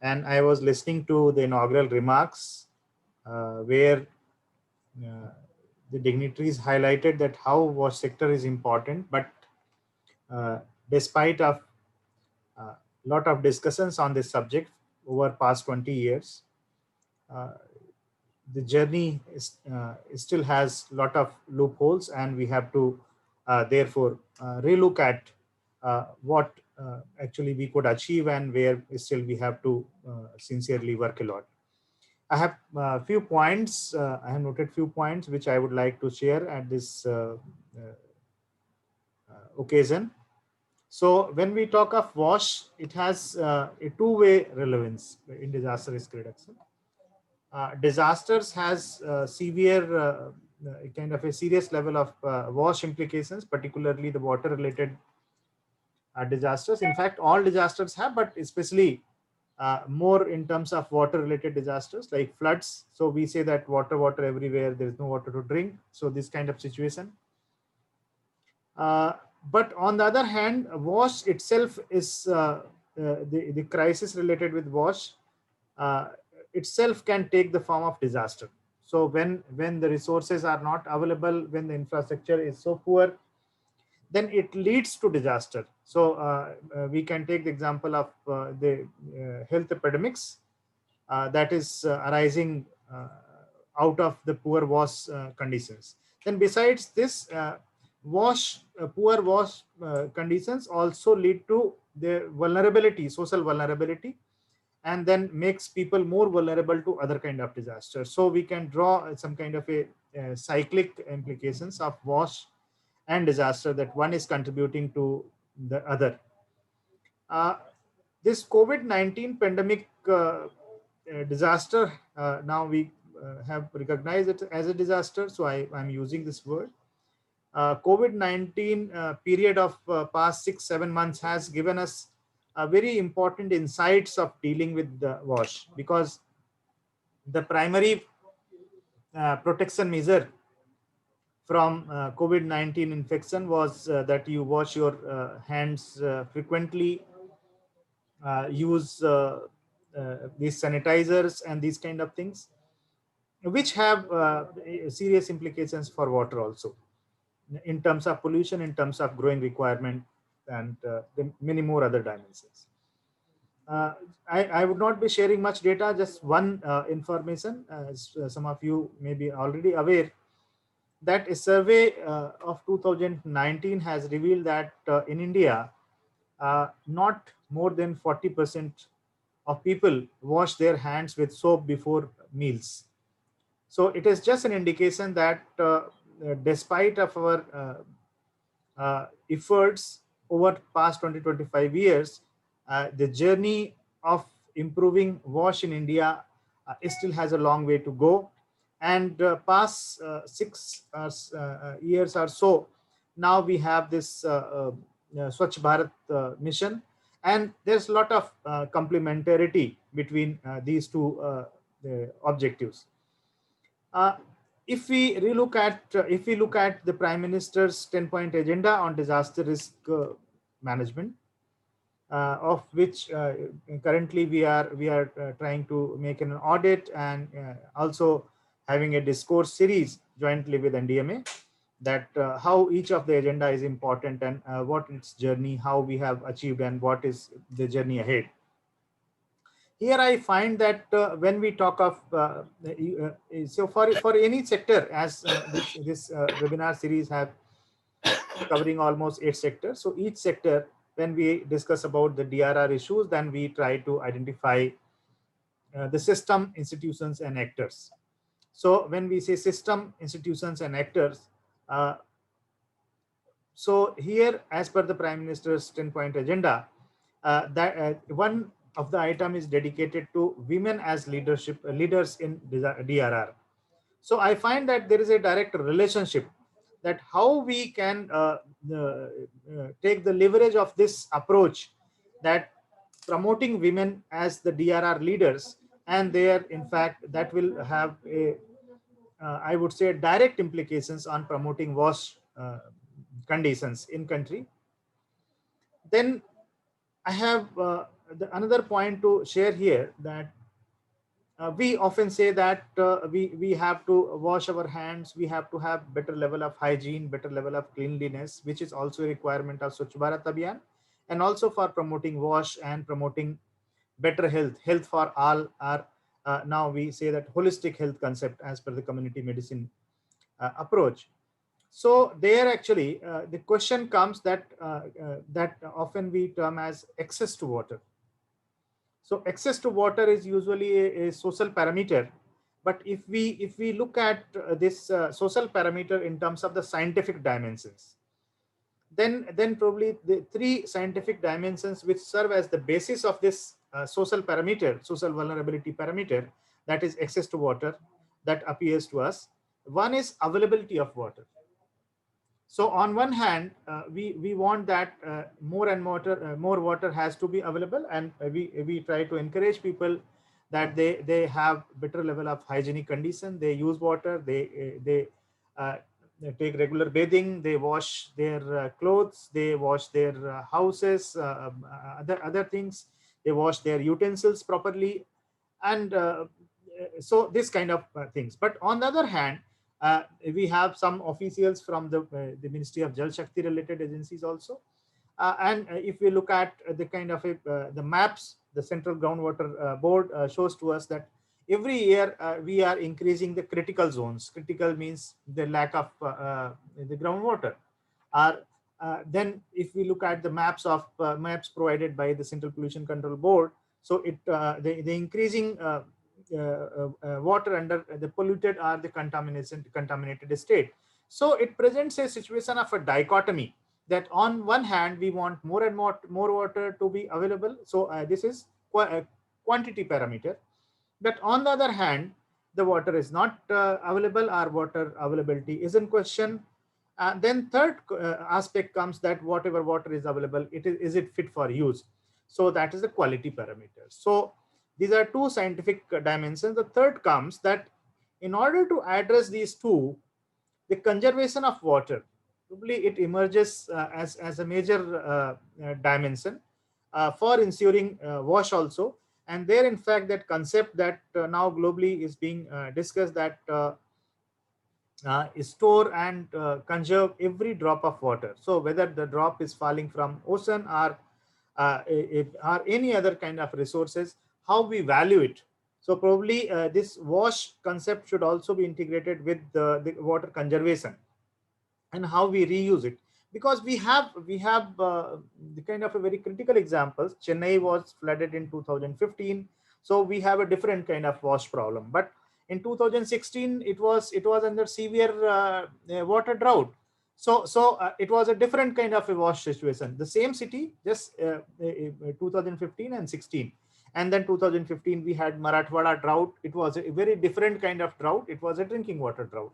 and I was listening to the inaugural remarks where the dignitaries highlighted that how WASH sector is important, but despite of lot of discussions on this subject over past 20 years, the journey still has a lot of loopholes, and we have to therefore relook at what actually we could achieve and where still we have to sincerely work a lot. I have a few points, I have noted few points which I would like to share at this occasion. So when we talk of WASH, it has a two-way relevance in disaster risk reduction. Disasters has severe kind of a serious level of WASH implications, particularly the water-related disasters. In fact, all disasters have, but especially more in terms of water-related disasters like floods. So we say that water everywhere, there is no water to drink. So this kind of situation. But on the other hand, WASH itself is the crisis related with WASH itself can take the form of disaster. So when the resources are not available, when the infrastructure is so poor, then it leads to disaster. So we can take the example of the health epidemics that is arising out of the poor WASH conditions. Then besides this, poor WASH conditions also lead to the vulnerability, social vulnerability, and then makes people more vulnerable to other kind of disasters. So we can draw some kind of a cyclic implications of WASH and disaster, that one is contributing to the other. This COVID-19 pandemic disaster, now we have recognized it as a disaster, so I'm using this word. COVID-19 period of past 6-7 months has given us very important insights of dealing with the wash, because the primary protection measure from COVID-19 infection was that you wash your hands frequently, use these sanitizers and these kind of things, which have serious implications for water also, in terms of pollution, in terms of growing requirement, and many more other dimensions. I would not be sharing much data, just one information. As some of you may be already aware, that a survey of 2019 has revealed that in India, not more than 40% of people wash their hands with soap before meals. So it is just an indication that despite of our efforts over past 20-25 years, the journey of improving wash in India still has a long way to go. And past 6 years or so, now we have this Swachh Bharat mission, and there's a lot of complementarity between these two objectives. If we look at the Prime Minister's 10-point agenda on disaster risk management, of which currently we are trying to make an audit, and also having a discourse series jointly with NDMA, that how each of the agenda is important, and what its journey, how we have achieved, and what is the journey ahead. Here I find that when we talk of so for any sector, as this webinar series have covering almost 8 sectors. So each sector, when we discuss about the DRR issues, then we try to identify the system, institutions, and actors. So when we say system, institutions, and actors, so here, as per the Prime Minister's 10-point agenda, that one of the item is dedicated to women as leaders in DRR. So I find that there is a direct relationship, that how we can take the leverage of this approach, that promoting women as the DRR leaders, and there, in fact, that will have a I would say direct implications on promoting wash conditions in country. Then I have another point to share here, that we often say that we have to wash our hands, we have to have better level of hygiene, better level of cleanliness, which is also a requirement of Swachh Bharat Abhiyan, and also for promoting wash and promoting better health for all. Are now we say that holistic health concept as per the community medicine approach. So there actually the question comes that that often we term as access to water. So access to water is usually a social parameter, but if we look at this social parameter in terms of the scientific dimensions, then probably the 3 scientific dimensions which serve as the basis of this social parameter, social vulnerability parameter, that is access to water, that appears to us. One is availability of water. So on one hand, we want that more water has to be available, and we try to encourage people that they have better level of hygienic condition. They use water. They take regular bathing. They wash their clothes. They wash their houses. Other things. They wash their utensils properly, and so this kind of things. But on the other hand, we have some officials from the Ministry of Jal Shakti related agencies also. And if we look at the kind of the maps, the Central Groundwater Board shows to us that every year we are increasing the critical zones. Critical means the lack of the groundwater. Then if we look at the maps provided by the Central Pollution Control Board, so the increasing water under the polluted or the contaminated state. So it presents a situation of a dichotomy, that on one hand we want more and more water to be available. So this is a quantity parameter. But on the other hand, the water is not available, or water availability is in question. Then third aspect comes that whatever water is available, is it fit for use? So that is the quality parameter. So these are two scientific dimensions. The third comes that in order to address these two, the conservation of water, probably it emerges as a major dimension for ensuring wash also. And there, in fact, that concept that now globally is being discussed, that store and conserve every drop of water. So whether the drop is falling from ocean or any other kind of resources, how we value it. So probably this wash concept should also be integrated with the water conservation and how we reuse it, because we have the kind of a very critical examples. Chennai was flooded in 2015, so we have a different kind of wash problem. But in 2016 it was under severe water drought. So it was a different kind of a wash situation. The same city, just 2015 and 16, and then 2015 we had Marathwada drought. It was a very different kind of drought. It was a drinking water drought.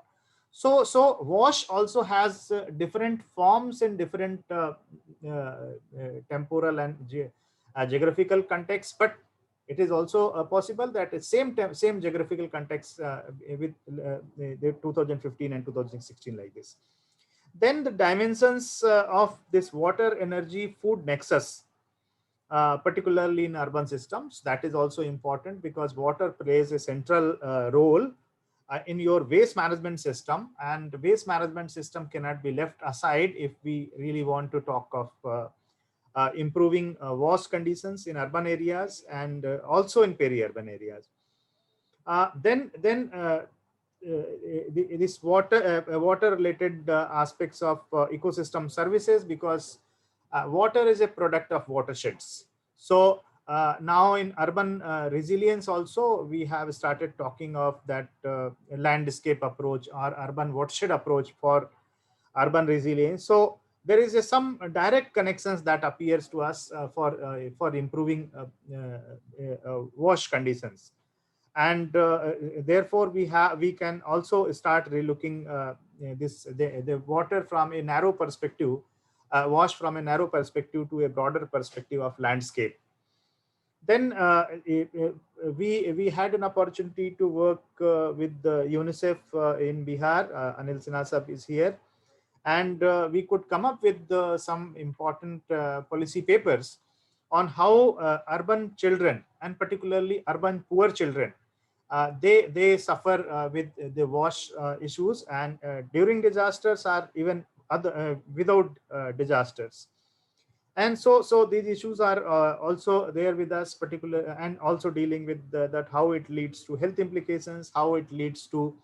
So wash also has different forms in different temporal and geographical context, but it is also possible that the same geographical context with the 2015 and 2016 like this. Then the dimensions of this water, energy, food nexus, particularly in urban systems, that is also important, because water plays a central role in your waste management system, and waste management system cannot be left aside if we really want to talk of improving wash conditions in urban areas and also in peri-urban areas. Then this water related aspects of ecosystem services, because water is a product of watersheds. So now in urban resilience also, we have started talking of that landscape approach or urban watershed approach for urban resilience. So there is some direct connections that appears to us for improving wash conditions. And therefore we can also start relooking the water from a narrow perspective, wash from a narrow perspective to a broader perspective of landscape. Then we had an opportunity to work with the UNICEF in Bihar. Anil Sinha Sahab is here, and we could come up with some important policy papers on how urban children, and particularly urban poor children, they suffer with the wash issues, and during disasters or even other without disasters. And so these issues are also there with us, particular, and also dealing with that how it leads to health implications, how it leads to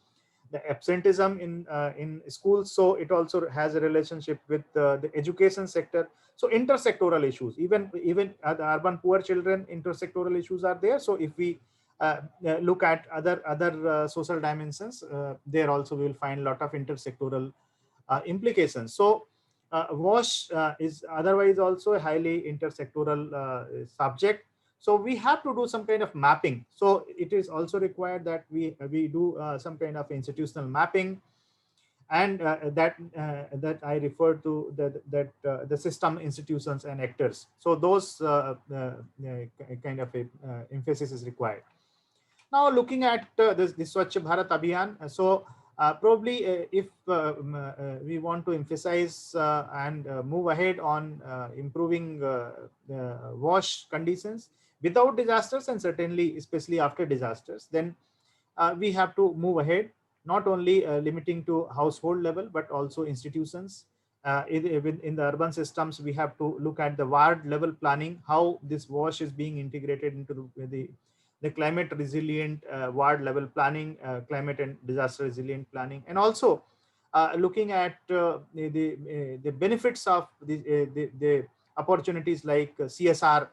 the absenteeism in schools. So it also has a relationship with the education sector. So intersectoral issues, even the urban poor children, intersectoral issues are there. So if we look at other social dimensions, there also we will find a lot of intersectoral implications. So wash is otherwise also a highly intersectoral subject. So we have to do some kind of mapping. So it is also required that we do some kind of institutional mapping, and that I refer to the system, institutions, and actors. So those kind of emphasis is required. Now looking at this Swachh Bharat Abhiyan, so probably if we want to emphasize and move ahead on improving wash conditions without disasters, and certainly especially after disasters, then we have to move ahead, not only limiting to household level, but also institutions. In the urban systems, we have to look at the ward level planning, how this wash is being integrated into the climate resilient ward level planning, climate and disaster resilient planning, and also looking at the benefits of the opportunities like CSR,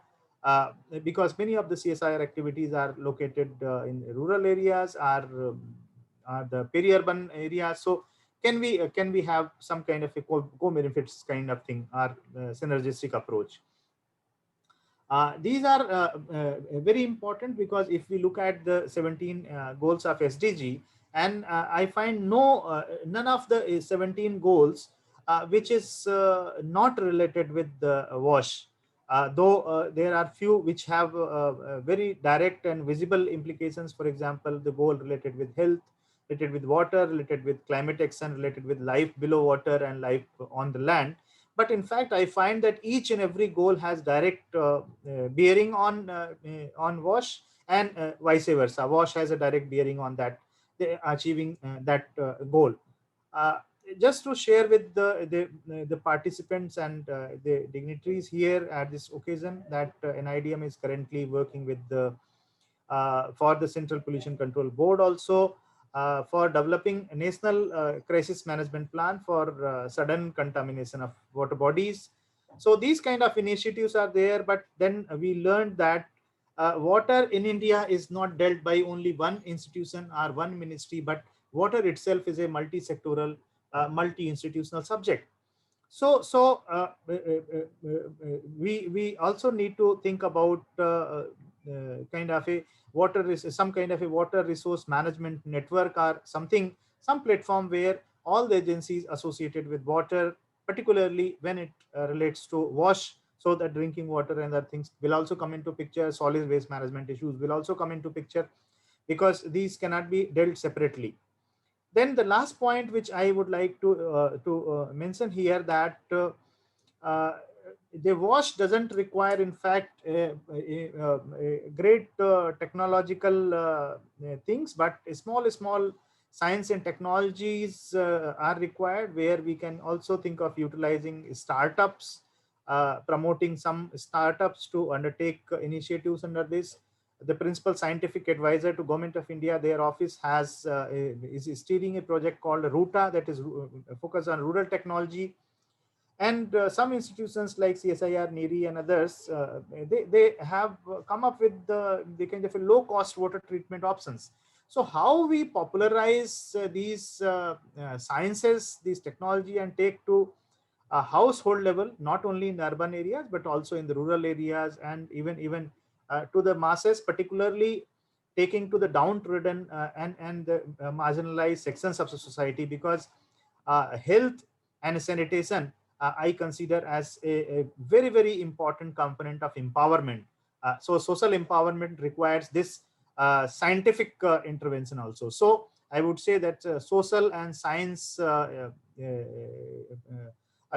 because many of the CSR activities are located in rural areas or the peri-urban areas. So can we have some kind of a co-benefits kind of thing, or synergistic approach? These are very important, because if we look at the 17 goals of SDG, and I find none of the 17 goals which is not related with the WASH. Though there are few which have very direct and visible implications. For example, the goal related with health, related with water, related with climate action, related with life below water and life on the land. But in fact, I find that each and every goal has direct bearing on WASH, and vice versa. WASH has a direct bearing on that, achieving that goal. Uh, just to share with the participants and the dignitaries here at this occasion that NIDM is currently working with the for the Central Pollution Control Board also for developing a national crisis management plan for sudden contamination of water bodies. So these kind of initiatives are there, but then we learned that water in India is not dealt by only one institution or one ministry, but water itself is a multi-sectoral, multi-institutional subject. We also need to think about kind of a some kind of a water resource management network or something, some platform where all the agencies associated with water, particularly when it relates to WASH, so that drinking water and other things will also come into picture. Solid waste management issues will also come into picture, because these cannot be dealt separately. Then the last point which I would like to mention here, that uh, the WASH doesn't require, in fact, a great technological things, but small science and technologies are required, where we can also think of utilizing startups, promoting some startups to undertake initiatives under this. The principal scientific advisor to Government of India, their office is steering a project called RUTA, that is focused on rural technology. And some institutions like CSIR, NERI and others, they have come up with the kind of a low cost water treatment options. So how we popularize these sciences, these technology, and take to a household level, not only in urban areas, but also in the rural areas, and even to the masses, particularly taking to the downtrodden and the marginalized sections of the society, because health and sanitation I consider as a very important component of empowerment. So social empowerment requires this scientific intervention also. So I would say that social and science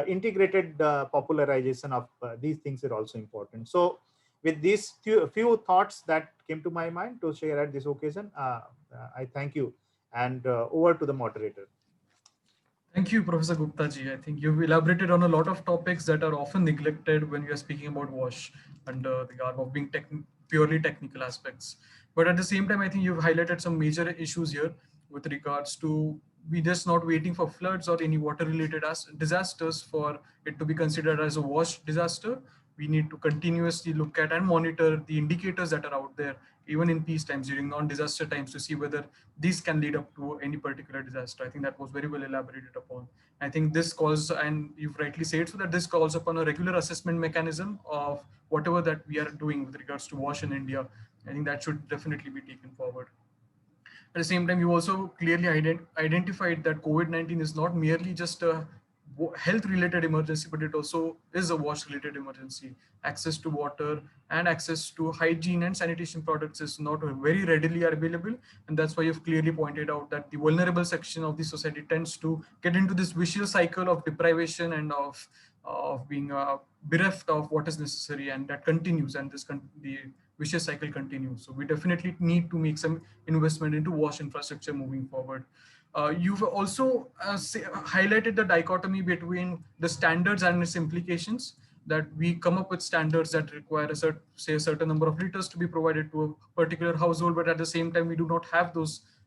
integrated popularization of these things are also important. So with these few thoughts that came to my mind to share at this occasion, I thank you, and over to the moderator. Thank you, Professor Gupta ji. I think you've elaborated on a lot of topics that are often neglected when we are speaking about WASH under the garb of being purely technical aspects. But at the same time, I think you've highlighted some major issues here with regards to we just not waiting for floods or any water-related disasters for it to be considered as a WASH disaster. We need to continuously look at and monitor the indicators that are out there, even in peace times, during non-disaster times, to see whether these can lead up to any particular disaster. I think that was very well elaborated upon. I think this calls, and you've rightly said, so that this calls upon a regular assessment mechanism of whatever that we are doing with regards to WASH in India. I think that should definitely be taken forward. At the same time, you also clearly identified that COVID-19 is not merely just a health-related emergency, but it also is a WASH-related emergency. Access to water and access to hygiene and sanitation products is not very readily available, and that's why you've clearly pointed out that the vulnerable section of the society tends to get into this vicious cycle of deprivation and of being bereft of what is necessary, and that continues, and the vicious cycle continues. So we definitely need to make some investment into WASH infrastructure moving forward. You've also highlighted the dichotomy between the standards and its implications, that we come up with standards that require a certain number of liters to be provided to a particular household, but at the same time, we do not have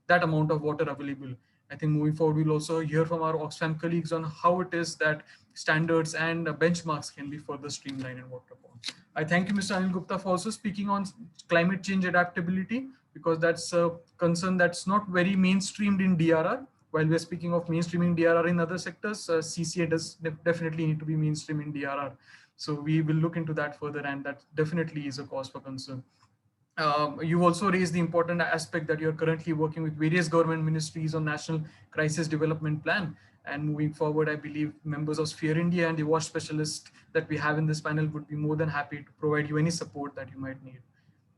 that amount of water available. I think moving forward, we'll also hear from our Oxfam colleagues on how it is that standards and benchmarks can be further streamlined and worked upon. I thank you, Mr. Anil Gupta, for also speaking on climate change adaptability, because that's a concern that's not very mainstreamed in DRR. While we're speaking of mainstreaming DRR in other sectors, CCA does definitely need to be mainstream in DRR. So we will look into that further, and that definitely is a cause for concern. You've also raised the important aspect that you're currently working with various government ministries on National Crisis Development Plan. And moving forward, I believe members of Sphere India and the WASH specialist that we have in this panel would be more than happy to provide you any support that you might need.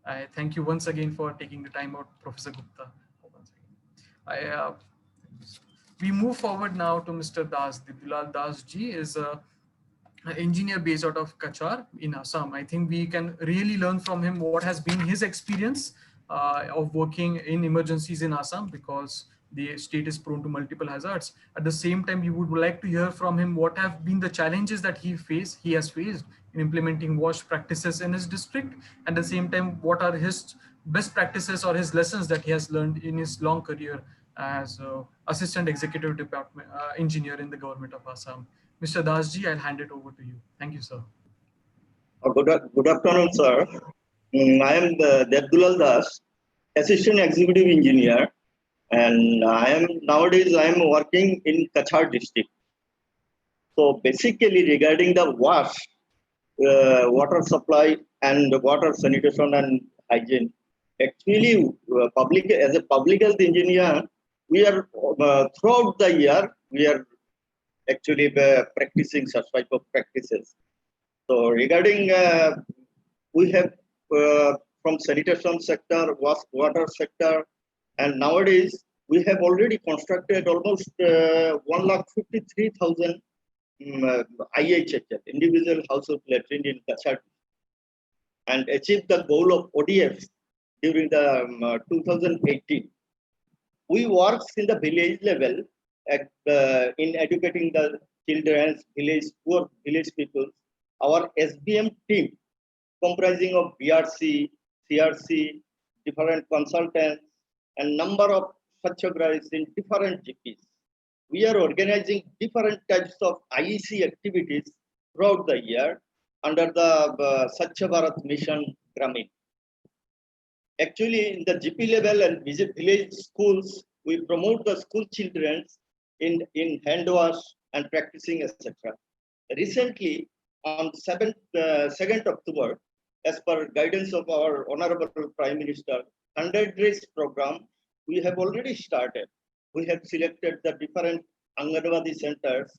I thank you once again for taking the time out, Professor Gupta. Once again. We move forward now to Mr. Das. Dibulal Das ji is an engineer based out of Kachar in Assam. I think we can really learn from him what has been his experience of working in emergencies in Assam, because the state is prone to multiple hazards. At the same time, we would like to hear from him what have been the challenges that he has faced in implementing WASH practices in his district. At the same time, what are his best practices or his lessons that he has learned in his long career as assistant executive department engineer in the government of Assam. Mr. Dasji, I'll hand it over to you. Thank you, sir. Good afternoon, sir. I am Debdulal Das, Assistant Executive Engineer, and nowadays I am working in Kachar district. So basically regarding the WASH, water supply and water sanitation and hygiene, actually as a public health engineer, we are throughout the year, we are actually practicing such type of practices. So regarding, we have from sanitation sector, water sector, and nowadays we have already constructed almost 1,53,000 IHHL, individual household latrine in Kachar, and achieved the goal of ODF during the 2018. We work in the village level in educating the children, poor village people. Our SBM team, comprising of BRC, CRC, different consultants, and number of Swachhagras in different GPs. We are organizing different types of IEC activities throughout the year under the Swachh Bharat Mission Gramin. Actually, in the GP level and village schools, we promote the school children in hand wash and practicing, etc. Recently, on 2nd October, as per guidance of our Honorable Prime Minister, 100 Days program, we have already started. We have selected the different Anganwadi centers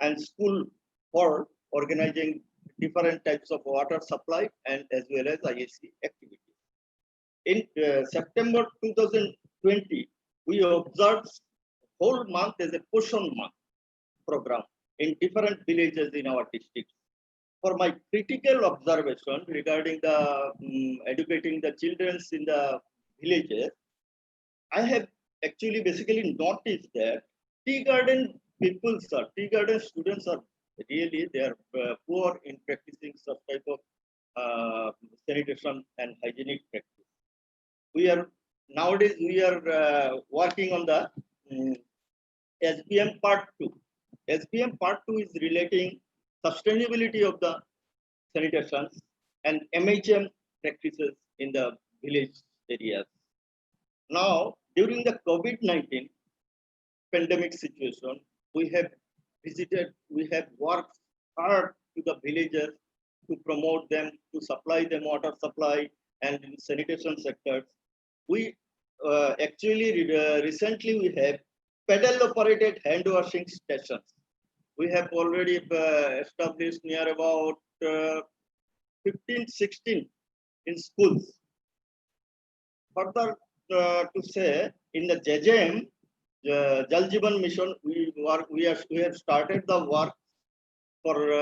and school for organizing different types of water supply and as well as IAC activities. In September 2020, we observed whole month as a Poshan month program in different villages in our district. For my critical observation regarding the educating the children in the villages, I have actually basically noticed that tea garden tea garden students are really, they are poor in practicing such type of sanitation and hygienic practice. Nowadays we are working on the SBM part 2. SBM part 2 is relating sustainability of the sanitation and MHM practices in the village areas. Now, during the COVID-19 pandemic situation, we have worked hard to the villagers to promote them, to supply them water supply and in sanitation sectors. We actually recently we have pedal operated hand washing stations. We have already established near about 15, 16 in schools. Further to say, in the JJM, Jal Jeevan Mission, we have started the work for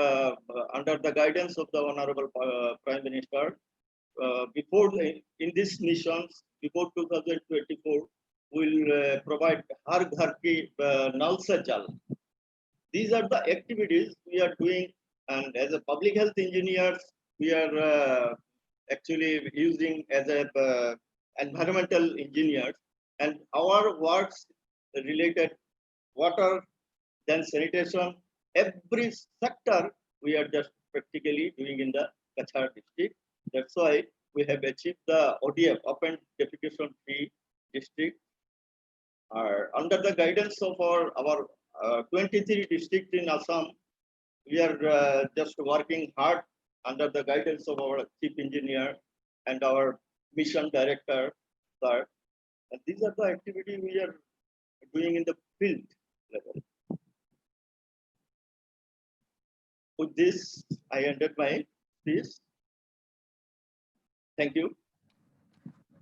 under the guidance of the Honorable Prime Minister. In these missions, before 2024, we'll provide Har Ghar Ki Nal Se Jal. These are the activities we are doing, and as a public health engineers, we are actually using as a environmental engineers, and our works related water, then sanitation, every sector we are just practically doing in the Kachar district. That's why we have achieved the ODF, Open Defecation Free district. Under the guidance of our 23 districts in Assam, we are just working hard under the guidance of our chief engineer and our mission director, sir. And these are the activities we are doing in the field level. With this, I ended my speech. Thank you.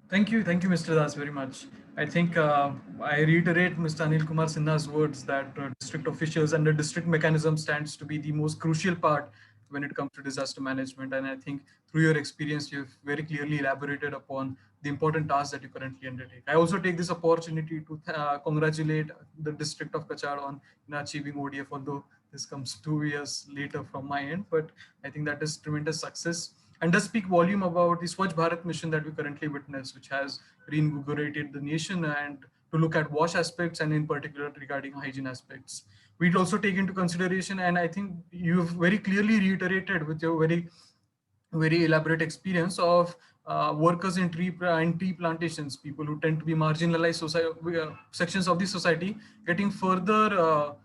Thank you, Mr. Das, very much. I think I reiterate Mr. Anil Kumar Sinha's words that district officials and the district mechanism stands to be the most crucial part when it comes to disaster management. And I think through your experience, you've very clearly elaborated upon the important tasks that you currently undertake. I also take this opportunity to congratulate the district of Kachar on achieving ODF, although this comes 2 years later from my end, but I think that is tremendous success and does speak volume about the Swachh Bharat mission that we currently witness, which has reinvigorated the nation and to look at wash aspects and in particular regarding hygiene aspects. We'd also take into consideration, and I think you've very clearly reiterated with your very elaborate experience of workers in tree plantations, people who tend to be marginalized sections of the society, getting further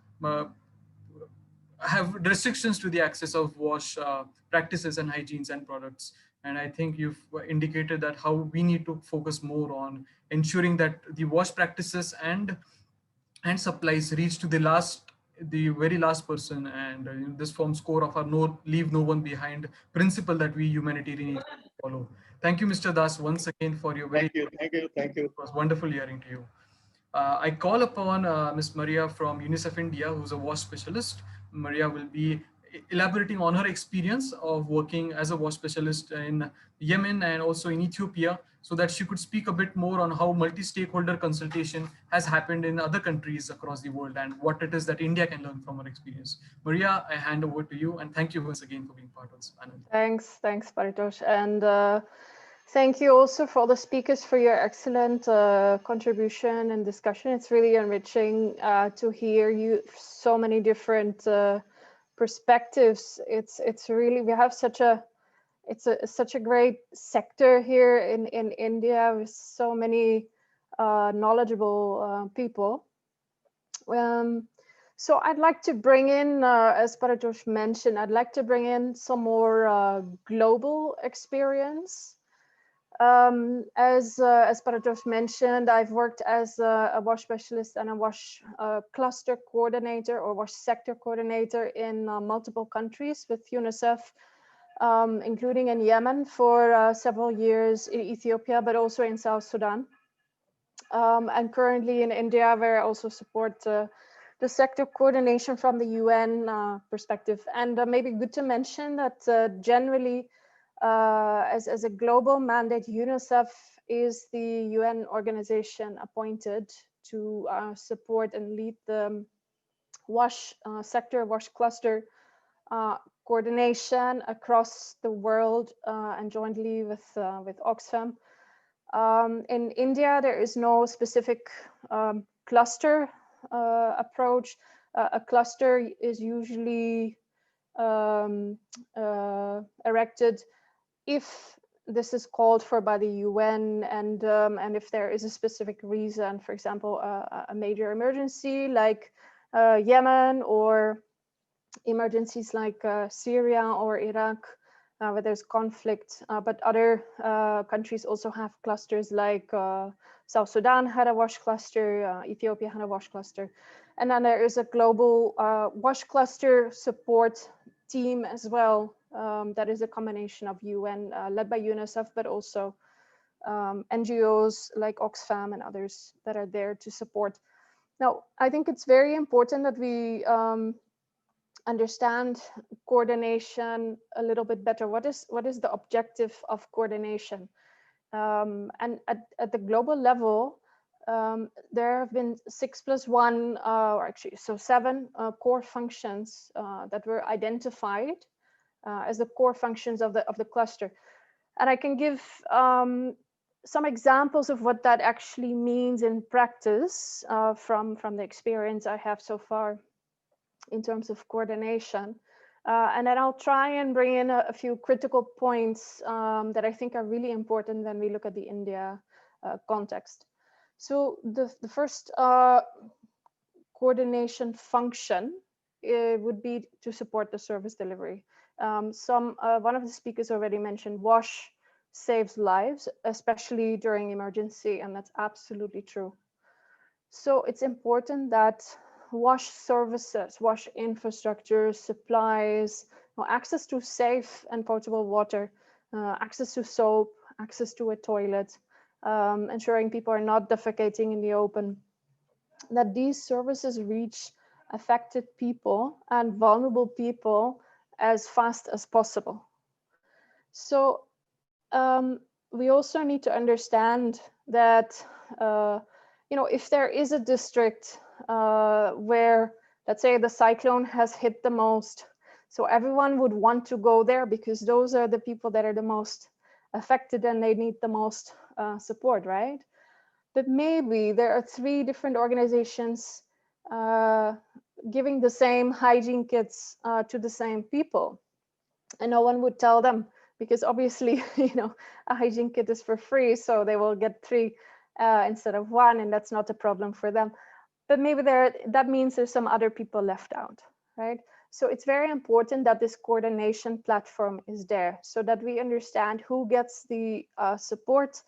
have restrictions to the access of wash practices and hygienes and products. And I think you've indicated that how we need to focus more on ensuring that the wash practices and supplies reach to the very last person, and this forms core of our leave no one behind principle that we humanitarian follow. Thank you, Mr. Das, once again for your very Thank you. it was wonderful hearing to you. I call upon Ms. Maria from UNICEF India, who's a wash specialist. Maria will be elaborating on her experience of working as a wash specialist in Yemen and also in Ethiopia, so that she could speak a bit more on how multi-stakeholder consultation has happened in other countries across the world and what it is that India can learn from her experience. Maria, I hand over to you, and thank you once again for being part of this panel. Thanks, Paritosh. And thank you also for all the speakers for your excellent contribution and discussion. It's really enriching to hear you so many different perspectives. It's really, we have such a great sector here in India with so many knowledgeable people. So I'd like to bring in, as Paritosh mentioned, I'd like to bring in some more global experience. As Paritosh mentioned, I've worked as a wash specialist and a wash cluster coordinator or wash sector coordinator in multiple countries with UNICEF, including in Yemen for several years, in Ethiopia, but also in South Sudan. And currently in India, where I also support the sector coordination from the UN perspective. And maybe good to mention that generally, as a global mandate, UNICEF is the UN organization appointed to support and lead the wash sector, wash cluster coordination across the world and jointly with Oxfam. In India, there is no specific cluster approach. A cluster is usually erected if this is called for by the UN and if there is a specific reason, for example, a major emergency like Yemen, or emergencies like Syria or Iraq, where there's conflict, but other countries also have clusters like South Sudan had a wash cluster, Ethiopia had a wash cluster. And then there is a global wash cluster support team as well. That is a combination of UN, led by UNICEF, but also NGOs like Oxfam and others that are there to support. Now, I think it's very important that we understand coordination a little bit better. What is the objective of coordination? And at the global level, there have been 6+1, or actually, so 7 core functions that were identified as the core functions of the cluster. And I can give some examples of what that actually means in practice from the experience I have so far in terms of coordination. And then I'll try and bring in a few critical points that I think are really important when we look at the India context. So the first coordination function would be to support the service delivery. One of the speakers already mentioned WASH saves lives, especially during emergency, and that's absolutely true. So it's important that wash services, wash infrastructure, supplies, access to safe and potable water, access to soap, access to a toilet, ensuring people are not defecating in the open, that these services reach affected people and vulnerable people as fast as possible. So we also need to understand that if there is a district where, let's say, the cyclone has hit the most, so everyone would want to go there because those are the people that are the most affected and they need the most support, right? But maybe there are 3 different organizations giving the same hygiene kits to the same people, and no one would tell them, because obviously, a hygiene kit is for free, so they will get 3 instead of 1, and that's not a problem for them. But maybe that means there's some other people left out, right? So it's very important that this coordination platform is there so that we understand who gets the support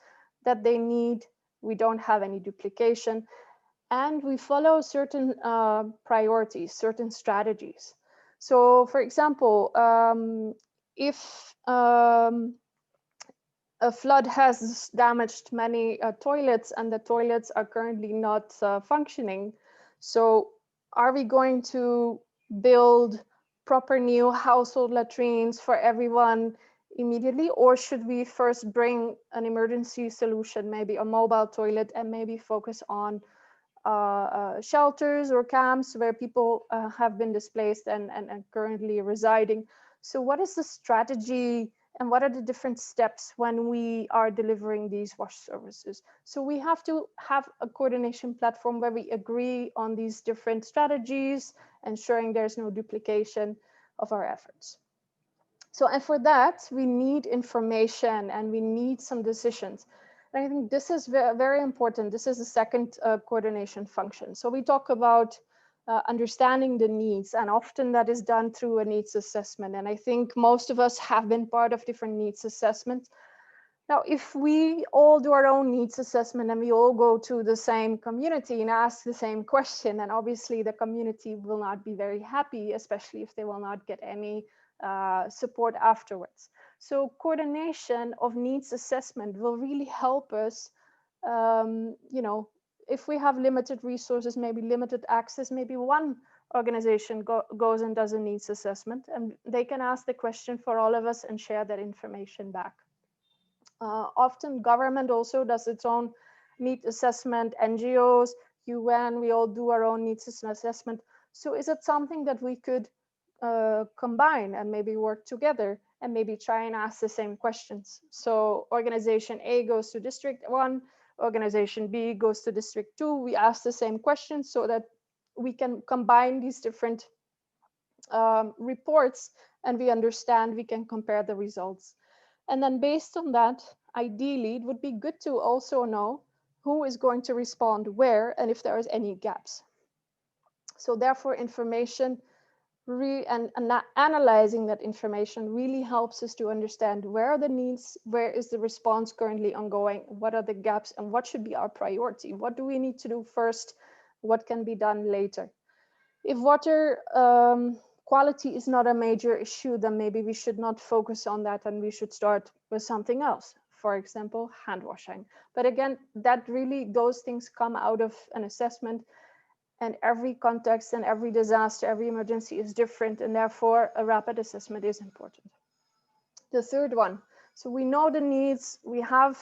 that they need. We don't have any duplication, and we follow certain priorities, certain strategies. So, for example, if a flood has damaged many toilets and the toilets are currently not functioning, so are we going to build proper new household latrines for everyone immediately, or should we first bring an emergency solution, maybe a mobile toilet, and maybe focus on shelters or camps where people have been displaced and currently residing? So what is the strategy and what are the different steps when we are delivering these wash services? So we have to have a coordination platform where we agree on these different strategies, ensuring there's no duplication of our efforts. So, and for that, we need information and we need some decisions. And I think this is very important. This is the second coordination function. So we talk about understanding the needs, and often that is done through a needs assessment. And I think most of us have been part of different needs assessments. Now, if we all do our own needs assessment and we all go to the same community and ask the same question, then obviously the community will not be very happy, especially if they will not get any support afterwards. So coordination of needs assessment will really help us, if we have limited resources, maybe limited access, maybe one organization goes and does a needs assessment, and they can ask the question for all of us and share that information back. Often government also does its own needs assessment, NGOs, UN, we all do our own needs assessment. So is it something that we could combine and maybe work together and maybe try and ask the same questions? So organization A goes to district 1, organization B goes to district 2, we ask the same questions so that we can combine these different reports and we understand, we can compare the results. And then based on that, ideally, it would be good to also know who is going to respond where and if there is any gaps. So therefore, information and analyzing that information really helps us to understand where are the needs, where is the response currently ongoing, what are the gaps, and what should be our priority? What do we need to do first? What can be done later? If water quality is not a major issue, then maybe we should not focus on that and we should start with something else. For example, hand washing. But again, those things come out of an assessment, and every context and every disaster, every emergency is different, and therefore a rapid assessment is important. The third one, so we know the needs, we have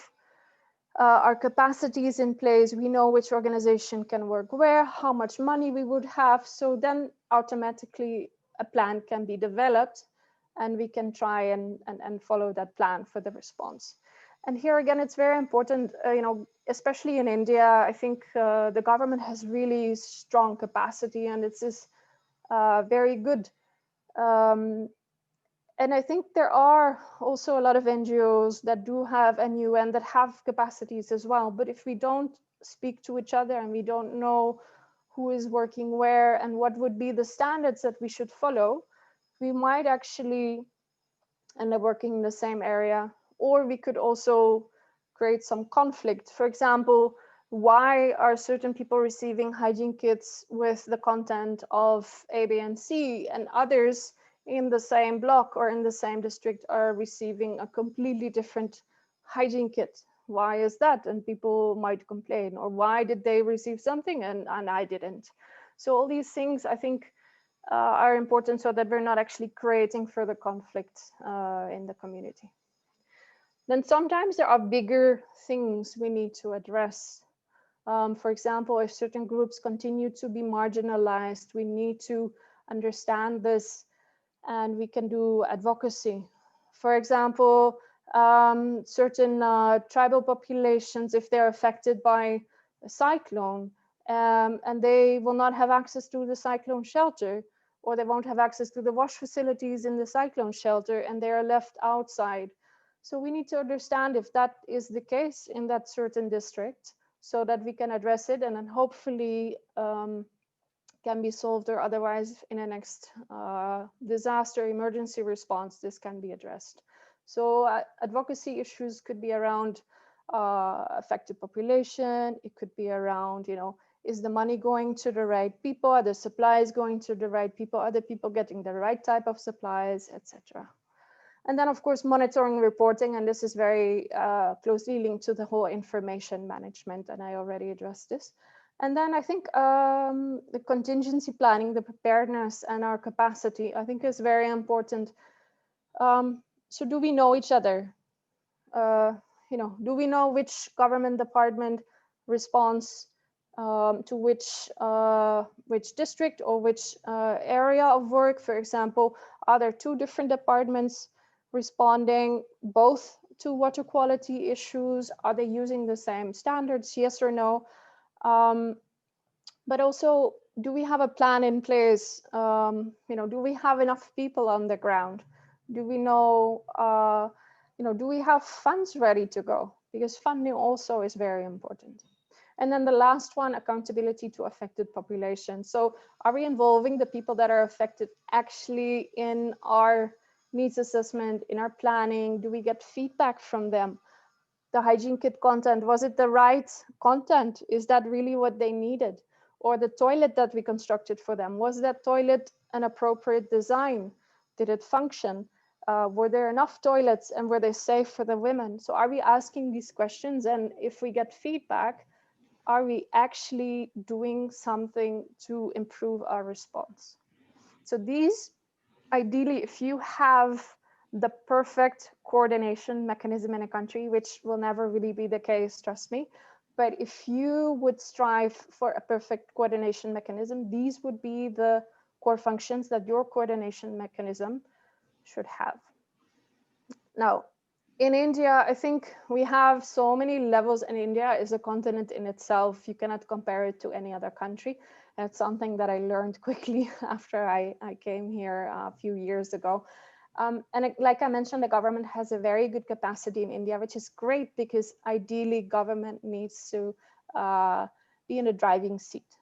our capacities in place, we know which organization can work where, how much money we would have, so then automatically a plan can be developed and we can try and follow that plan for the response. And here again, it's very important, especially in India, I think the government has really strong capacity and it's very good. And I think there are also a lot of NGOs that do have and UN that have capacities as well. But if we don't speak to each other and we don't know who is working where and what would be the standards that we should follow, we might actually end up working in the same area or we could also create some conflict. For example, why are certain people receiving hygiene kits with the content of A, B, and C, and others in the same block or in the same district are receiving a completely different hygiene kit? Why is that? And people might complain, or why did they receive something and I didn't? So all these things, I think, are important so that we're not actually creating further conflict in the community. Then sometimes there are bigger things we need to address. For example, if certain groups continue to be marginalized, we need to understand this and we can do advocacy. For example, certain tribal populations, if they're affected by a cyclone and they will not have access to the cyclone shelter, or they won't have access to the wash facilities in the cyclone shelter and they are left outside. So we need to understand if that is the case in that certain district so that we can address it, and then hopefully can be solved, or otherwise in a next disaster emergency response, this can be addressed. So advocacy issues could be around affected population. It could be around, is the money going to the right people? Are the supplies going to the right people? Are the people getting the right type of supplies, etc.? And then, of course, monitoring, reporting, and this is very closely linked to the whole information management, and I already addressed this. And then I think the contingency planning, the preparedness, and our capacity, I think is very important. So do we know each other? Do we know which government department responds to which district or which area of work? For example, are there two different departments responding both to water quality issues? Are they using the same standards? Yes or no? But also, do we have a plan in place? Do we have enough people on the ground? Do we know, do we have funds ready to go? Because funding also is very important. And then the last one, accountability to affected populations. So are we involving the people that are affected actually in our needs assessment, in our planning? Do we get feedback from them? The hygiene kit content, was it the right content? Is that really what they needed? Or the toilet that we constructed for them, was that toilet an appropriate design? Did it function? Were there enough toilets and were they safe for the women? So are we asking these questions? And if we get feedback, are we actually doing something to improve our response? So these, ideally, if you have the perfect coordination mechanism in a country, which will never really be the case, trust me, but if you would strive for a perfect coordination mechanism, these would be the core functions that your coordination mechanism should have. Now, in India, I think we have so many levels, and India is a continent in itself. You cannot compare it to any other country. And it's something that I learned quickly after I came here a few years ago. Like I mentioned, the government has a very good capacity in India, which is great because ideally government needs to be in a driving seat,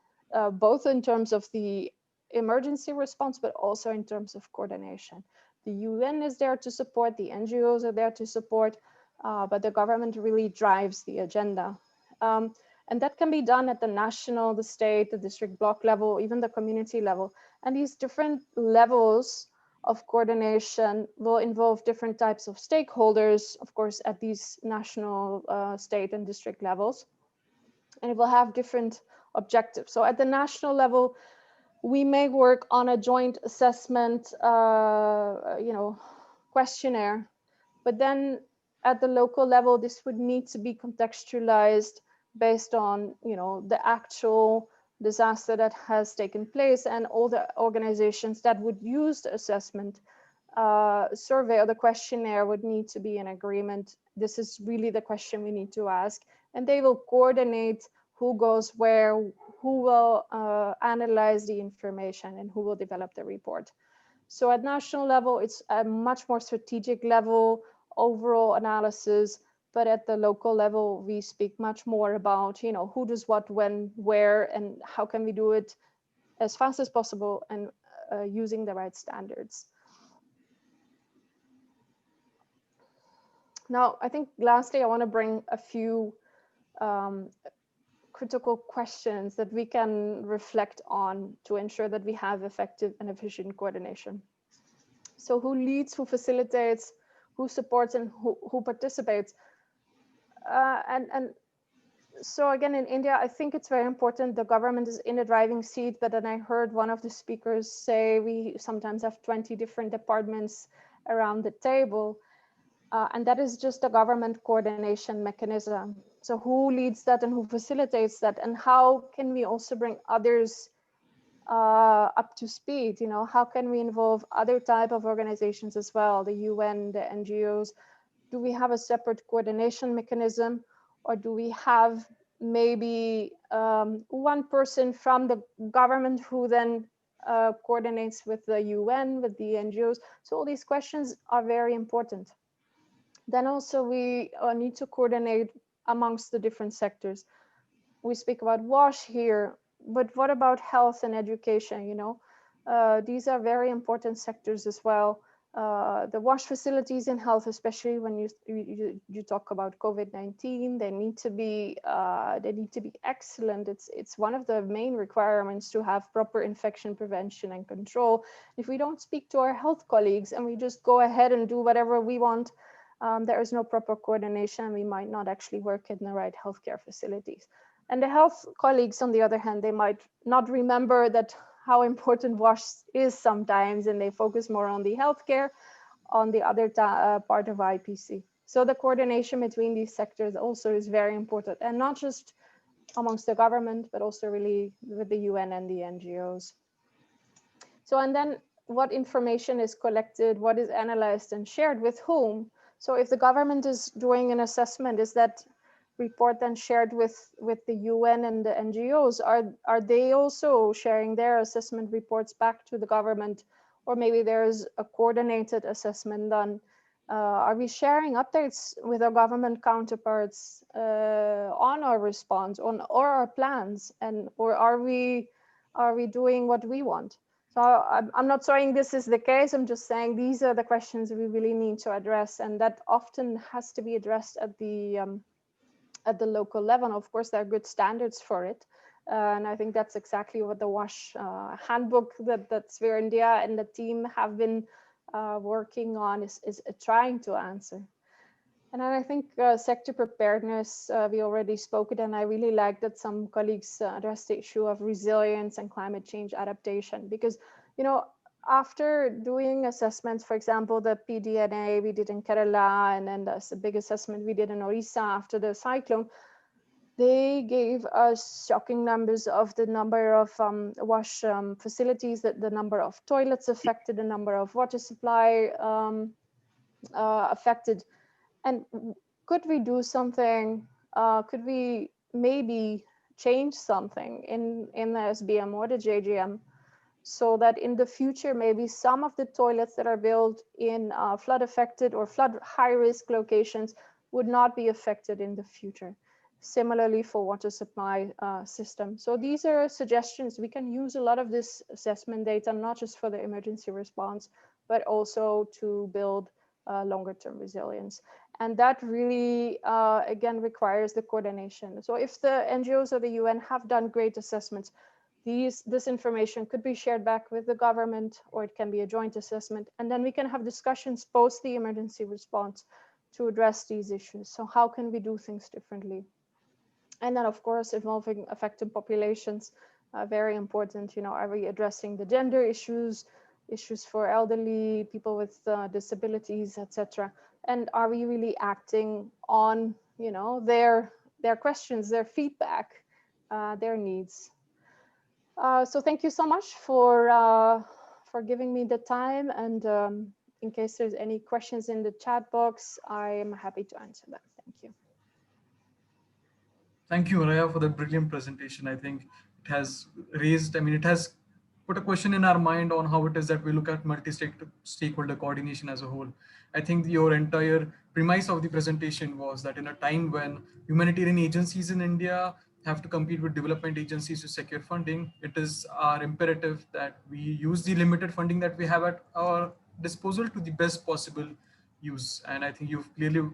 both in terms of the emergency response, but also in terms of coordination. The UN is there to support, the NGOs are there to support, but the government really drives the agenda. And that can be done at the national, the state, the district block level, even the community level. And these different levels of coordination will involve different types of stakeholders, of course, at these national, state and district levels. And it will have different objectives. So at the national level, we may work on a joint assessment, questionnaire, but then at the local level, this would need to be contextualized based on, the actual disaster that has taken place, and all the organizations that would use the assessment survey or the questionnaire would need to be in agreement. This is really the question we need to ask, and they will coordinate who goes where, who will analyze the information, and who will develop the report. So at national level, it's a much more strategic level, overall analysis, but at the local level, we speak much more about, who does what, when, where, and how can we do it as fast as possible and using the right standards. Now, I think lastly, I want to bring a few critical questions that we can reflect on to ensure that we have effective and efficient coordination. So who leads, who facilitates, who supports, and who participates? And so again, in India, I think it's very important the government is in a driving seat, but then I heard one of the speakers say we sometimes have 20 different departments around the table. And that is just a government coordination mechanism. So who leads that and who facilitates that, and how can we also bring others up to speed? You know, how can we involve other type of organizations as well, the UN, the NGOs? Do we have a separate coordination mechanism, or do we have maybe one person from the government who then coordinates with the UN, with the NGOs? So all these questions are very important. Then also we need to coordinate amongst the different sectors. We speak about WASH here, but what about health and education? You know, these are very important sectors as well. The WASH facilities in health, especially when you talk about COVID-19, they need to be excellent. It's one of the main requirements to have proper infection prevention and control. If we don't speak to our health colleagues and we just go ahead and do whatever we want, there is no proper coordination. We might not actually work in the right healthcare facilities. And the health colleagues, on the other hand, they might not remember that how important WASH is sometimes, and they focus more on the healthcare, on the other part of IPC. So the coordination between these sectors also is very important, and not just amongst the government, but also really with the UN and the NGOs. So, and then what information is collected, what is analyzed and shared with whom? So if the government is doing an assessment, is that report then shared with the UN and the NGOs? Are they also sharing their assessment reports back to the government? Or maybe there's a coordinated assessment done. Are we sharing updates with our government counterparts on our response, or our plans, or are we doing what we want? So I'm not saying this is the case. I'm just saying these are the questions we really need to address, and that often has to be addressed at the local level. Of course, there are good standards for it, and I think that's exactly what the WASH handbook that Sphere India and the team have been working on is trying to answer. And then I think sector preparedness, we already spoke it, and I really like that some colleagues addressed the issue of resilience and climate change adaptation, because, you know, after doing assessments, for example, the PDNA we did in Kerala, and then the big assessment we did in Orissa after the cyclone, they gave us shocking numbers of the number of WASH facilities, the number of toilets affected, the number of water supply affected. And could we do something? Could we maybe change something in the SBM or the JGM, so that in the future, maybe some of the toilets that are built in flood affected or flood high risk locations would not be affected in the future? Similarly for water supply system. So these are suggestions. We can use a lot of this assessment data, not just for the emergency response, but also to build longer term resilience. And that really, again, requires the coordination. So if the NGOs or the UN have done great assessments, this information could be shared back with the government, or it can be a joint assessment. And then we can have discussions post the emergency response to address these issues. So how can we do things differently? And then, of course, involving affected populations, very important. You know, are we addressing the gender issues for elderly, people with disabilities, etc.? And are we really acting on, you know, their questions, their feedback, their needs? So thank you so much for giving me the time. And in case there's any questions in the chat box, I am happy to answer them. Thank you. Thank you, Raya, for that brilliant presentation. I think it has raised, it has put a question in our mind on how it is that we look at multi-stakeholder coordination as a whole. I think your entire premise of the presentation was that in a time when humanitarian agencies in India have to compete with development agencies to secure funding, it is our imperative that we use the limited funding that we have at our disposal to the best possible use. And I think you've clearly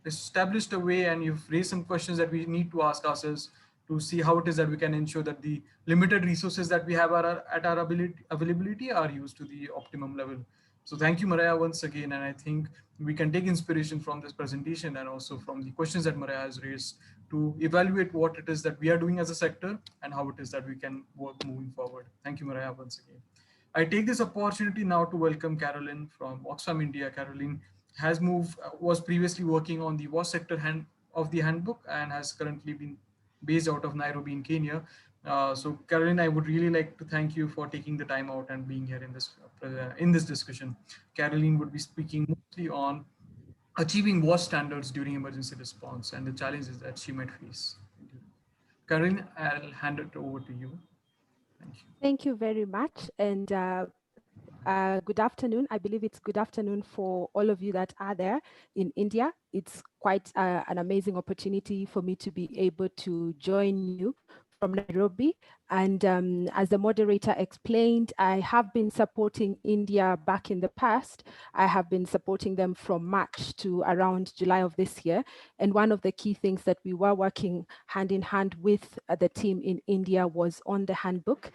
established a way and you've raised some questions that we need to ask ourselves to see how it is that we can ensure that the limited resources that we have at our availability are used to the optimum level. So thank you, Mariah, once again. And I think we can take inspiration from this presentation and also from the questions that Mariah has raised to evaluate what it is that we are doing as a sector and how it is that we can work moving forward. Thank you, Mariah, once again. I take this opportunity now to welcome Caroline from Oxfam India. Caroline was previously working on the WASH sector of the handbook and has currently been based out of Nairobi in Kenya. So Caroline, I would really like to thank you for taking the time out and being here in this discussion. Caroline would be speaking mostly on achieving WASH standards during emergency response and the challenges that she might face. Caroline, I'll hand it over to you. Thank you. Thank you very much. And good afternoon. I believe it's good afternoon for all of you that are there in India. It's quite an amazing opportunity for me to be able to join you from Nairobi. And as the moderator explained, I have been supporting India back in the past. I have been supporting them from March to around July of this year. And one of the key things that we were working hand in hand with the team in India was on the handbook.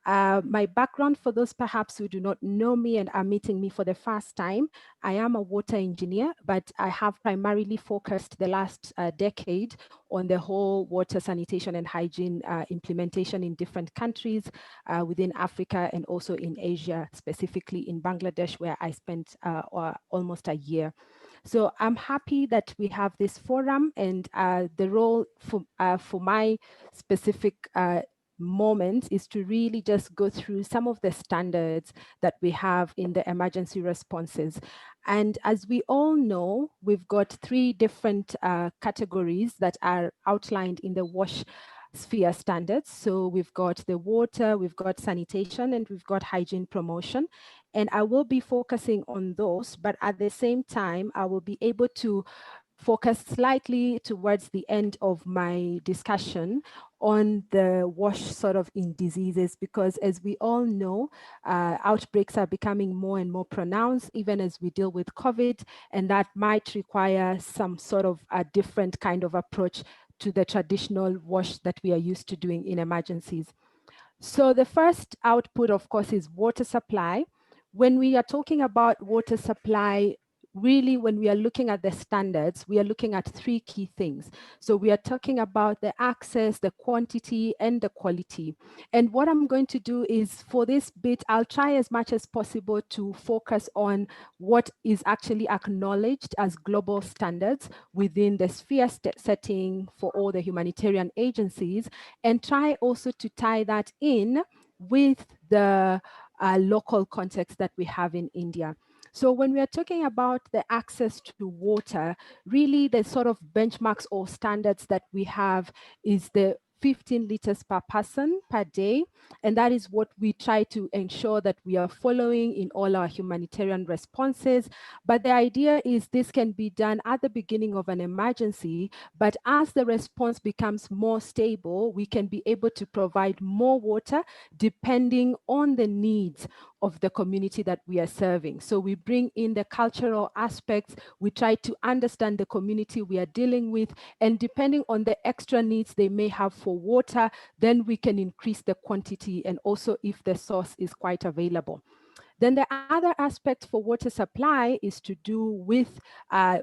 My background, for those perhaps who do not know me and are meeting me for the first time, I am a water engineer, but I have primarily focused the last decade on the whole water sanitation and hygiene implementation in different countries within Africa and also in Asia, specifically in Bangladesh, where I spent almost a year. So I'm happy that we have this forum, and the role for my specific moment is to really just go through some of the standards that we have in the emergency responses. And as we all know, we've got three different categories that are outlined in the WASH sphere standards. So we've got the water, we've got sanitation, and we've got hygiene promotion. And I will be focusing on those, but at the same time, I will be able to focus slightly towards the end of my discussion on the WASH sort of in diseases, because as we all know, outbreaks are becoming more and more pronounced, even as we deal with COVID, and that might require some sort of a different kind of approach to the traditional WASH that we are used to doing in emergencies. So the first output, of course, is water supply. When we are talking about water supply, really, when we are looking at the standards, we are looking at three key things. So we are talking about the access, the quantity, and the quality. And what I'm going to do is, for this bit, I'll try as much as possible to focus on what is actually acknowledged as global standards within the sphere setting for all the humanitarian agencies, and try also to tie that in with the local context that we have in India. So when we are talking about the access to water, really the sort of benchmarks or standards that we have is the 15 liters per person per day. And that is what we try to ensure that we are following in all our humanitarian responses. But the idea is this can be done at the beginning of an emergency, but as the response becomes more stable, we can be able to provide more water depending on the needs of the community that we are serving. So we bring in the cultural aspects, we try to understand the community we are dealing with, and depending on the extra needs they may have for water, then we can increase the quantity, and also if the source is quite available. Then the other aspect for water supply is to do with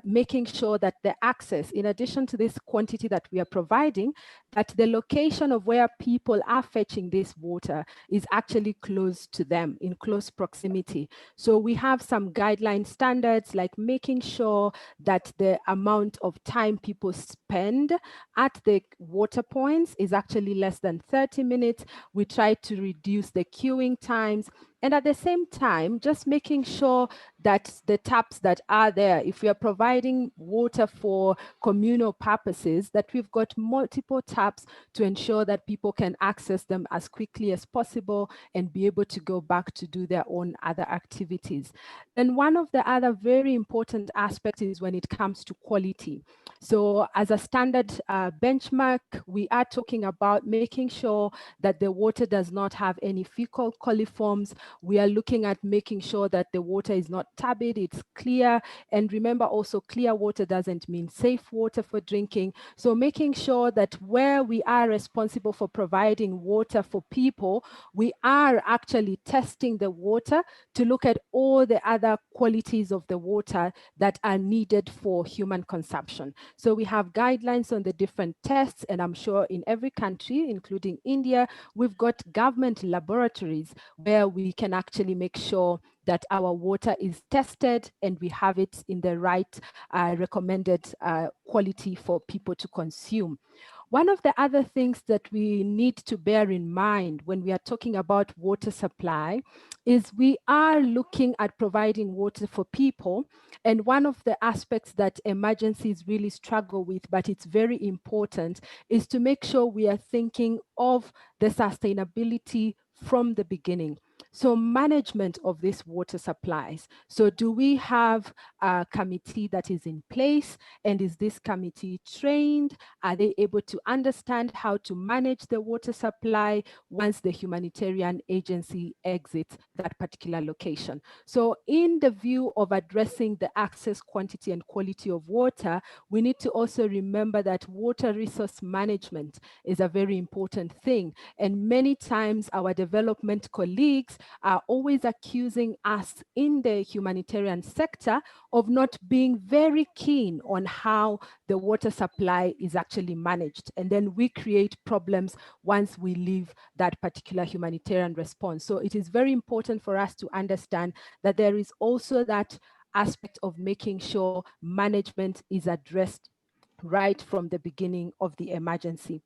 making sure that the access, in addition to this quantity that we are providing, that the location of where people are fetching this water is actually close to them, in close proximity. So we have some guideline standards, like making sure that the amount of time people spend at the water points is actually less than 30 minutes. We try to reduce the queuing times. And at the same time, just making sure that the taps that are there, if we are providing water for communal purposes, that we've got multiple taps to ensure that people can access them as quickly as possible and be able to go back to do their own other activities. And one of the other very important aspects is when it comes to quality. So as a standard benchmark, we are talking about making sure that the water does not have any fecal coliforms. We are looking at making sure that the water is not tap it, it's clear. And remember also, clear water doesn't mean safe water for drinking. So making sure that where we are responsible for providing water for people, we are actually testing the water to look at all the other qualities of the water that are needed for human consumption. So we have guidelines on the different tests, and I'm sure in every country, including India, we've got government laboratories where we can actually make sure that our water is tested and we have it in the right recommended quality for people to consume. One of the other things that we need to bear in mind when we are talking about water supply is we are looking at providing water for people. And one of the aspects that emergencies really struggle with, but it's very important, is to make sure we are thinking of the sustainability from the beginning. So management of these water supplies. So do we have a committee that is in place? And is this committee trained? Are they able to understand how to manage the water supply once the humanitarian agency exits that particular location? So in the view of addressing the access, quantity, and quality of water, we need to also remember that water resource management is a very important thing. And many times our development colleagues are always accusing us in the humanitarian sector of not being very keen on how the water supply is actually managed. And then we create problems once we leave that particular humanitarian response. So it is very important for us to understand that there is also that aspect of making sure management is addressed right from the beginning of the emergency.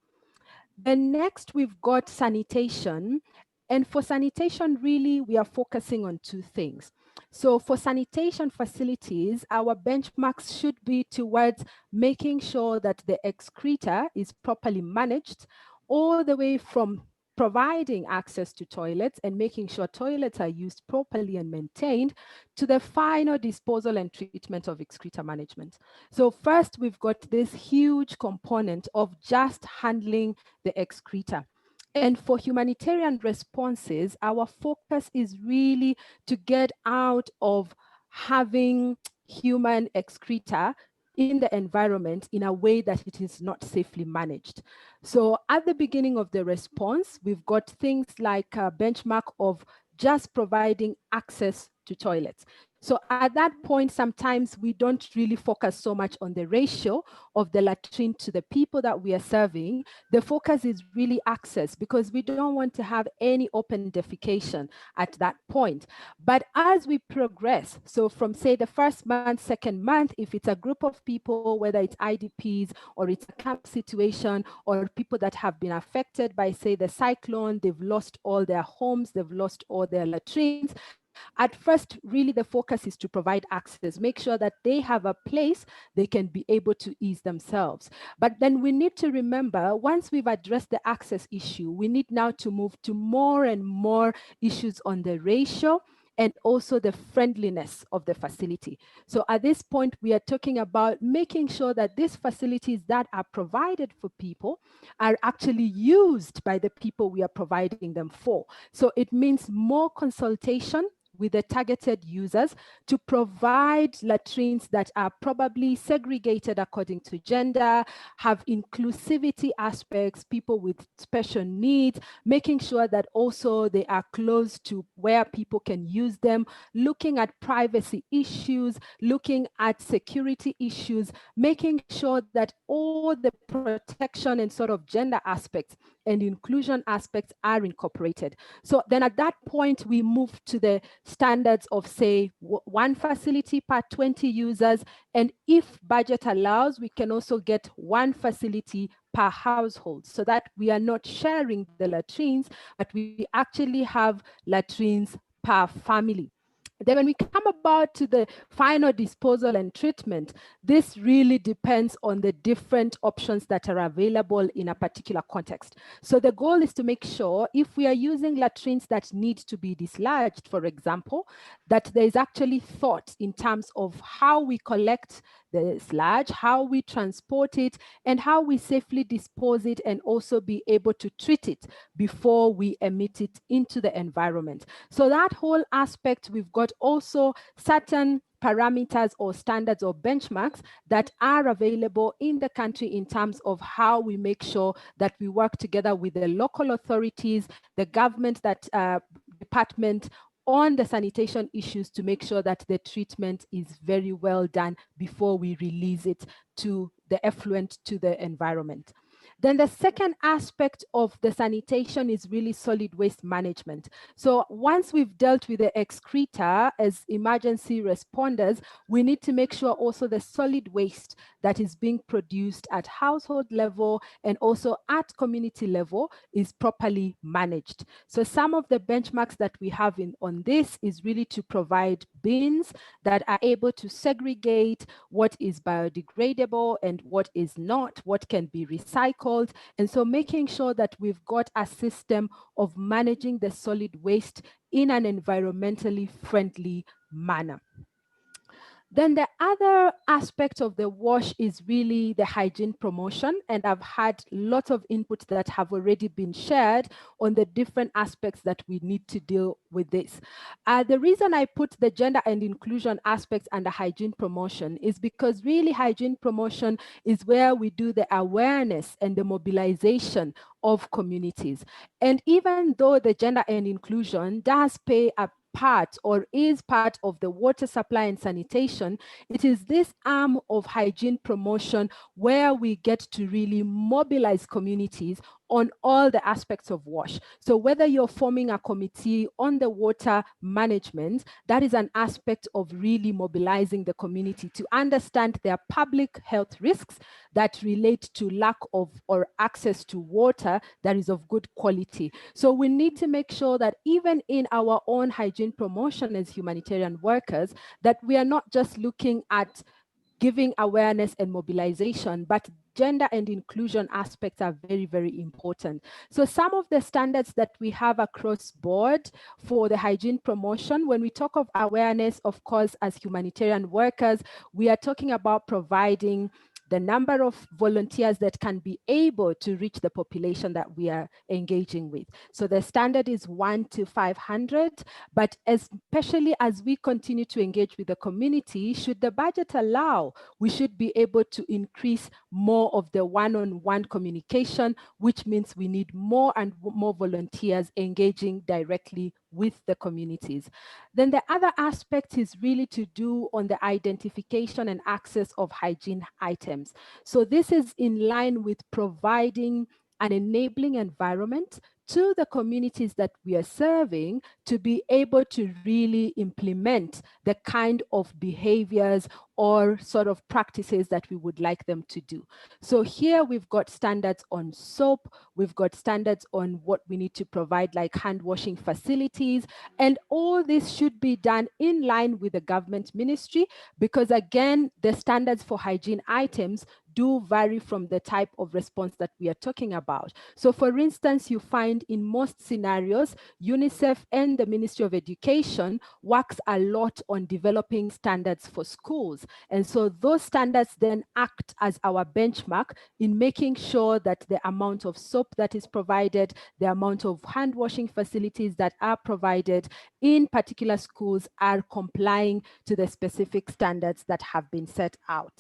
Then next, we've got sanitation. And for sanitation, really, we are focusing on two things. So for sanitation facilities, our benchmarks should be towards making sure that the excreta is properly managed all the way from providing access to toilets and making sure toilets are used properly and maintained to the final disposal and treatment of excreta management. So first, we've got this huge component of just handling the excreta. And for humanitarian responses, our focus is really to get out of having human excreta in the environment in a way that it is not safely managed. So at the beginning of the response, we've got things like a benchmark of just providing access to toilets. So at that point, sometimes we don't really focus so much on the ratio of the latrine to the people that we are serving. The focus is really access, because we don't want to have any open defecation at that point. But as we progress, so from say the first month, second month, if it's a group of people, whether it's IDPs or it's a camp situation or people that have been affected by say the cyclone, they've lost all their homes, they've lost all their latrines. At first, really the focus is to provide access, make sure that they have a place they can be able to ease themselves. But then we need to remember, once we've addressed the access issue, we need now to move to more and more issues on the ratio and also the friendliness of the facility. So at this point, we are talking about making sure that these facilities that are provided for people are actually used by the people we are providing them for. So it means more consultation with the targeted users to provide latrines that are probably segregated according to gender, have inclusivity aspects, people with special needs, making sure that also they are close to where people can use them, looking at privacy issues, looking at security issues, making sure that all the protection and sort of gender aspects and inclusion aspects are incorporated. So then at that point, we move to the standards of say one facility per 20 users. And if budget allows, we can also get one facility per household so that we are not sharing the latrines, but we actually have latrines per family. Then when we come about to the final disposal and treatment, this really depends on the different options that are available in a particular context. So the goal is to make sure if we are using latrines that need to be dislodged, for example, that there is actually thought in terms of how we collect the sludge, how we transport it, and how we safely dispose it, and also be able to treat it before we emit it into the environment. So that whole aspect, we've got also certain parameters or standards or benchmarks that are available in the country in terms of how we make sure that we work together with the local authorities, the government, that department on the sanitation issues to make sure that the treatment is very well done before we release it to the effluent, to the environment. Then the second aspect of the sanitation is really solid waste management. So once we've dealt with the excreta as emergency responders, we need to make sure also the solid waste that is being produced at household level and also at community level is properly managed. So some of the benchmarks that we have on this is really to provide bins that are able to segregate what is biodegradable and what is not, what can be recycled. And so making sure that we've got a system of managing the solid waste in an environmentally friendly manner. Then the other aspect of the WASH is really the hygiene promotion. And I've had lots of input that have already been shared on the different aspects that we need to deal with this. The reason I put the gender and inclusion aspects under hygiene promotion is because really hygiene promotion is where we do the awareness and the mobilization of communities. And even though the gender and inclusion does play a part or is part of the water supply and sanitation, it is this arm of hygiene promotion where we get to really mobilize communities on all the aspects of WASH. So whether you're forming a committee on the water management, that is an aspect of really mobilizing the community to understand their public health risks that relate to lack of or access to water that is of good quality. So we need to make sure that even in our own hygiene promotion as humanitarian workers, that we are not just looking at giving awareness and mobilization, but gender and inclusion aspects are very, very important. So some of the standards that we have across board for the hygiene promotion, when we talk of awareness, of course, as humanitarian workers, we are talking about providing the number of volunteers that can be able to reach the population that we are engaging with. So the standard is 1 to 500, but especially as we continue to engage with the community, should the budget allow, we should be able to increase more of the one-on-one communication, which means we need more and more volunteers engaging directly with the communities. Then the other aspect is really to do on the identification and access of hygiene items. So this is in line with providing an enabling environment to the communities that we are serving to be able to really implement the kind of behaviors or sort of practices that we would like them to do. So here we've got standards on soap, we've got standards on what we need to provide like hand washing facilities, and all this should be done in line with the government ministry, because again, the standards for hygiene items do vary from the type of response that we are talking about. So for instance, you find in most scenarios, UNICEF and the Ministry of Education works a lot on developing standards for schools. And so those standards then act as our benchmark in making sure that the amount of soap that is provided, the amount of hand washing facilities that are provided in particular schools are complying to the specific standards that have been set out.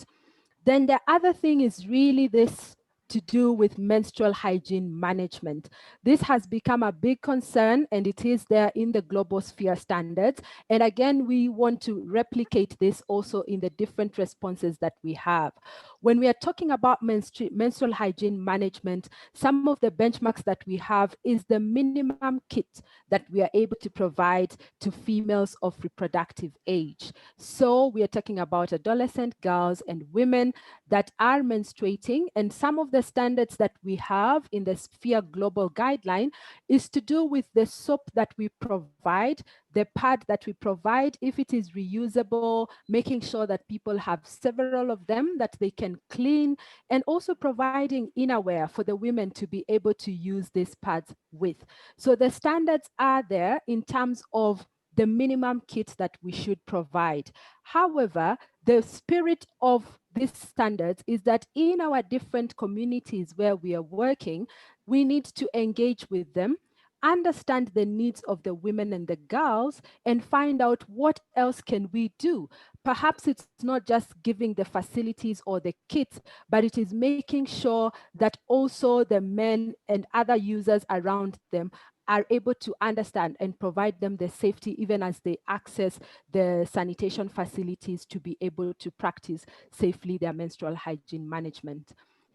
Then the other thing is really this to do with menstrual hygiene management. This has become a big concern, and it is there in the global sphere standards. And again, we want to replicate this also in the different responses that we have. When we are talking about menstrual hygiene management, some of the benchmarks that we have is the minimum kit that we are able to provide to females of reproductive age. So we are talking about adolescent girls and women that are menstruating, and some of the standards that we have in the Sphere Global Guideline is to do with the soap that we provide, the pad that we provide, if it is reusable, making sure that people have several of them that they can clean, and also providing innerwear for the women to be able to use these pads with. So the standards are there in terms of the minimum kits that we should provide. However, the spirit of these standards is that in our different communities where we are working, we need to engage with them, understand the needs of the women and the girls, and find out what else can we do. Perhaps it's not just giving the facilities or the kits, but it is making sure that also the men and other users around them are able to understand and provide them the safety even as they access the sanitation facilities to be able to practice safely their menstrual hygiene management.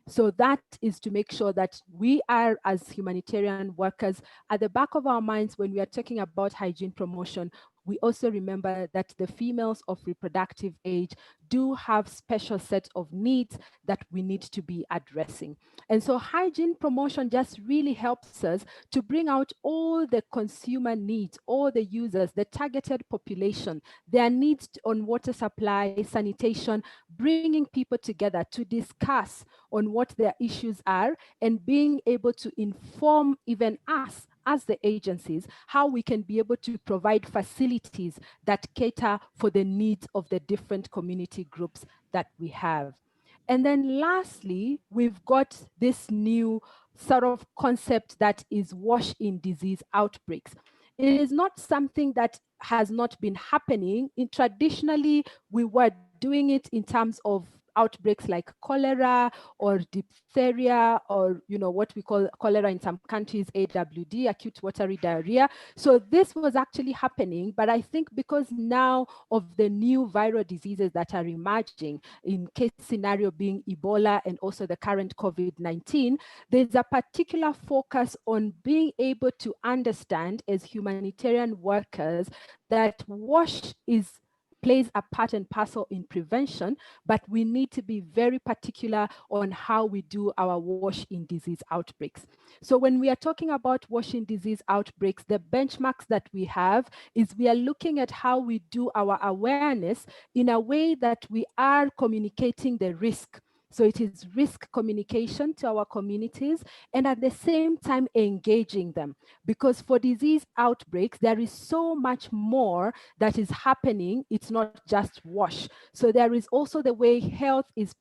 So that is to make sure that we are, as humanitarian workers, at the back of our minds when we are talking about hygiene promotion, we also remember that the females of reproductive age do have special set of needs that we need to be addressing. And so hygiene promotion just really helps us to bring out all the consumer needs, all the users, the targeted population, their needs on water supply, sanitation, bringing people together to discuss on what their issues are and being able to inform even us as the agencies, how we can be able to provide facilities that cater for the needs of the different community groups that we have. And then lastly, we've got this new sort of concept that is wash in disease outbreaks. It is not something that has not been happening. Traditionally, we were doing it in terms of outbreaks like cholera or diphtheria, or what we call cholera in some countries, AWD, acute watery diarrhea. So this was actually happening, but I think because now of the new viral diseases that are emerging, in case scenario being Ebola and also the current COVID-19, there's a particular focus on being able to understand as humanitarian workers that WASH plays a part and parcel in prevention, but we need to be very particular on how we do our wash in disease outbreaks. So when we are talking about wash in disease outbreaks, the benchmarks that we have is we are looking at how we do our awareness in a way that we are communicating the risk. So it is risk communication to our communities and at the same time engaging them. Because for disease outbreaks, there is so much more that is happening. It's not just WASH. So there is also the way health is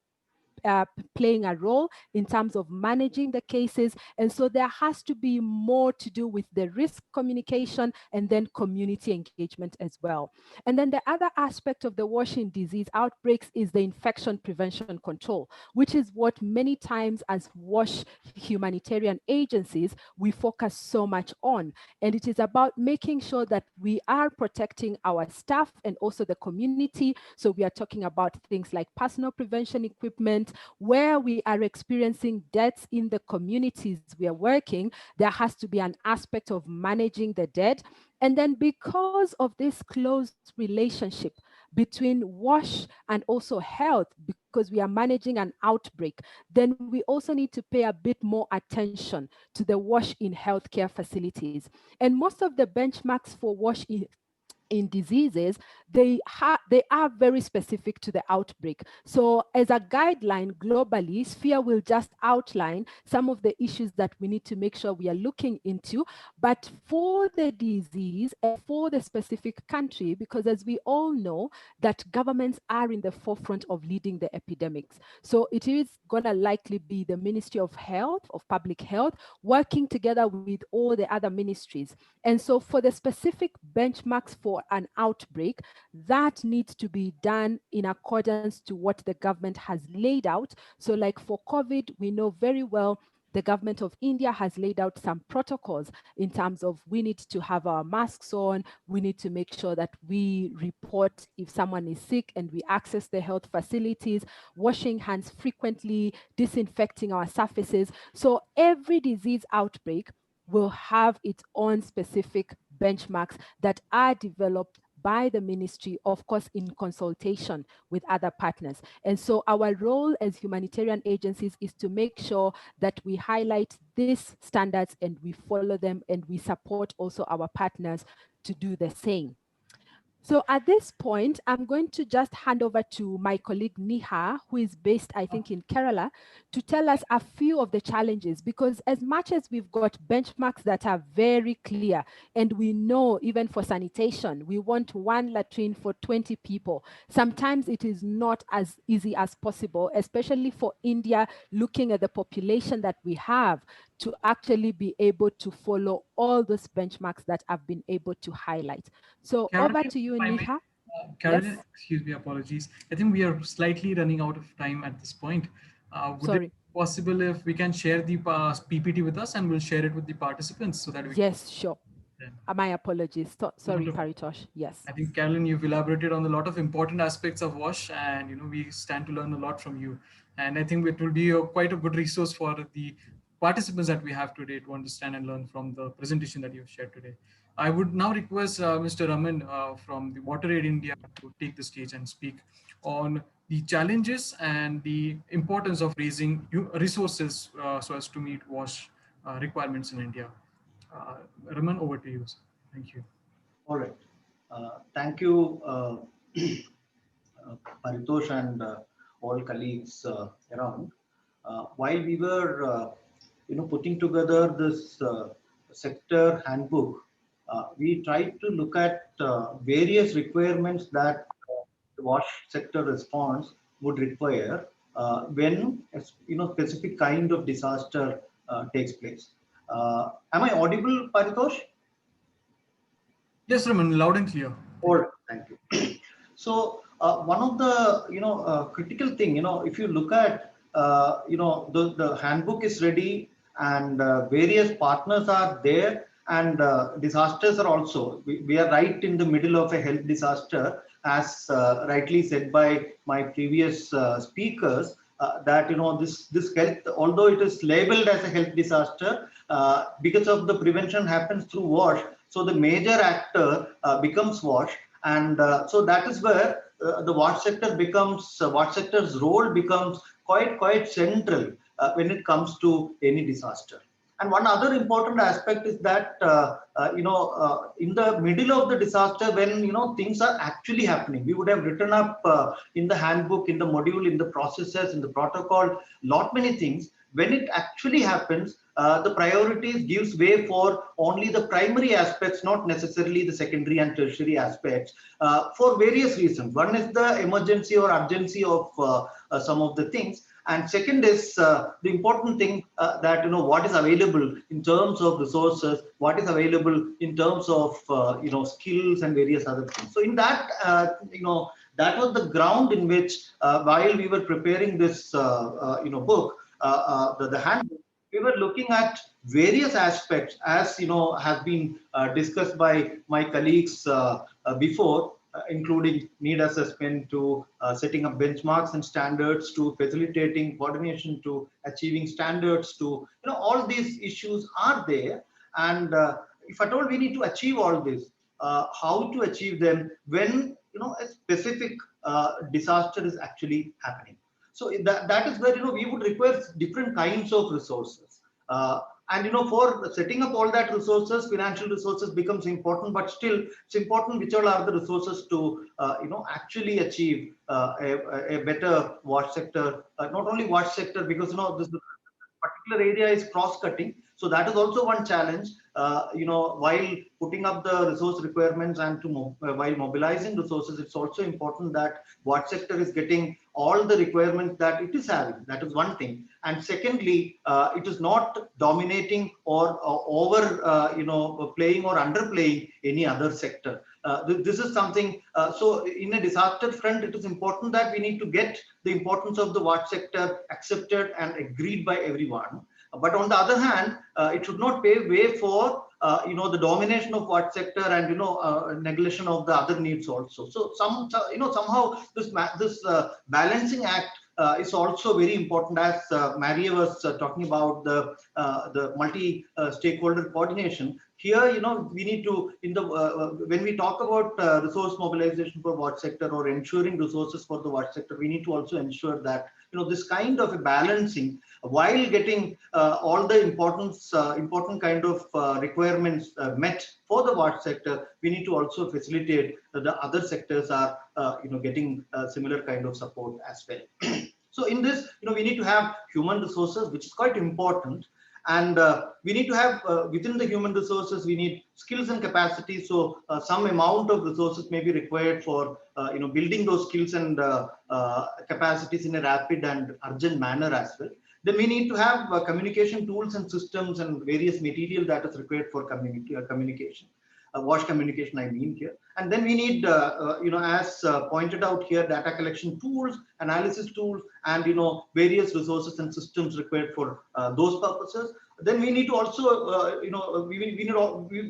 playing a role in terms of managing the cases. And so there has to be more to do with the risk communication and then community engagement as well. And then the other aspect of the washing disease outbreaks is the infection prevention control, which is what many times as WASH humanitarian agencies, we focus so much on. And it is about making sure that we are protecting our staff and also the community. So we are talking about things like personal prevention equipment. Where we are experiencing deaths in the communities we are working, there has to be an aspect of managing the dead. And then because of this close relationship between WASH and also health, because we are managing an outbreak, then we also need to pay a bit more attention to the WASH in healthcare facilities. And most of the benchmarks for WASH in diseases, they are very specific to the outbreak. So as a guideline globally, Sphere will just outline some of the issues that we need to make sure we are looking into. But for the disease and for the specific country, because as we all know, that governments are in the forefront of leading the epidemics. So it is gonna likely be the Ministry of Health, of Public Health, working together with all the other ministries. And so for the specific benchmarks for an outbreak, that needs to be done in accordance to what the government has laid out. So like for COVID, we know very well the government of India has laid out some protocols in terms of we need to have our masks on, we need to make sure that we report if someone is sick and we access the health facilities, washing hands frequently, disinfecting our surfaces. So every disease outbreak will have its own specific benchmarks that are developed by the ministry, of course, in consultation with other partners. And so our role as humanitarian agencies is to make sure that we highlight these standards and we follow them and we support also our partners to do the same. So at this point, I'm going to just hand over to my colleague Niha, who is based, I think, in Kerala, to tell us a few of the challenges, because as much as we've got benchmarks that are very clear, and we know even for sanitation, we want one latrine for 20 people. Sometimes it is not as easy as possible, especially for India, looking at the population that we have, to actually be able to follow all those benchmarks that I've been able to highlight. So over to you, Niha. Caroline, Yes. excuse me, apologies. I think we are slightly running out of time at this point. Would it Sorry. be possible if we can share the PPT with us, and we'll share it with the participants so that we Yes, sure. can. My apologies. Sorry, Wonderful. Paritosh. Yes. I think, Carolyn, you've elaborated on a lot of important aspects of WASH, and we stand to learn a lot from you. And I think it will be quite a good resource for the participants that we have today to understand and learn from the presentation that you've shared today. I would now request Mr. Raman from the WaterAid India to take the stage and speak on the challenges and the importance of raising resources so as to meet WASH requirements in India. Raman, over to you. Thank you. All right. Thank you, Paritosh and all colleagues around. While we were, putting together this sector handbook, we tried to look at various requirements that the WASH sector response would require when specific kind of disaster takes place. Am I audible, Paritosh? Yes, Raman, loud and clear. All right, thank you. So one of the critical thing, if you look at the handbook is ready and various partners are there, and disasters are also. We are right in the middle of a health disaster, as rightly said by my previous speakers. That this health, although it is labeled as a health disaster, because of the prevention happens through WASH. So the major actor becomes WASH, and so that is where the WASH sector becomes WASH sector's role becomes quite central when it comes to any disaster. And one other important aspect is that in the middle of the disaster, when things are actually happening, we would have written up in the handbook, in the module, in the processes, in the protocol, many things. When it actually happens, the priorities gives way for only the primary aspects, not necessarily the secondary and tertiary aspects, for various reasons. One is the emergency or urgency of some of the things. And second is the important thing that what is available in terms of resources, what is available in terms of skills and various other things. So in that that was the ground in which while we were preparing this book, the handbook, we were looking at various aspects, as have been discussed by my colleagues before, including need assessment, to setting up benchmarks and standards, to facilitating coordination, to achieving standards, to all these issues are there. And if at all we need to achieve all this, how to achieve them when a specific disaster is actually happening. So that is where we would require different kinds of resources. And for setting up all that resources, financial resources becomes important, but still it's important which all are the resources to actually achieve a better WASH sector. Not only WASH sector, because this particular area is cross-cutting, so that is also one challenge. While putting up the resource requirements and while mobilizing resources, it's also important that WASH sector is getting all the requirements that it is having. That is one thing. And secondly, it is not dominating or over playing or underplaying any other sector. This is something. So in a disaster front, it is important that we need to get the importance of the WASH sector accepted and agreed by everyone. But on the other hand, it should not pave way for the domination of WASH sector and neglection of the other needs also. So somehow this balancing act is also very important, as Maria was talking about the multi-stakeholder coordination. Here, we need to, when we talk about resource mobilization for WASH sector or ensuring resources for the WASH sector, we need to also ensure that this kind of a balancing while getting all the important kind of requirements met for the watch sector. We need to also facilitate that the other sectors are getting similar kind of support as well. So in this, we need to have human resources, which is quite important. And we need to have within the human resources, we need skills and capacities. So some amount of resources may be required for building those skills and capacities in a rapid and urgent manner as well. Then we need to have communication tools and systems and various material that is required for communication. Watch communication, I mean here. And then we need, as pointed out here, data collection tools, analysis tools, and various resources and systems required for those purposes. Then we need to also, we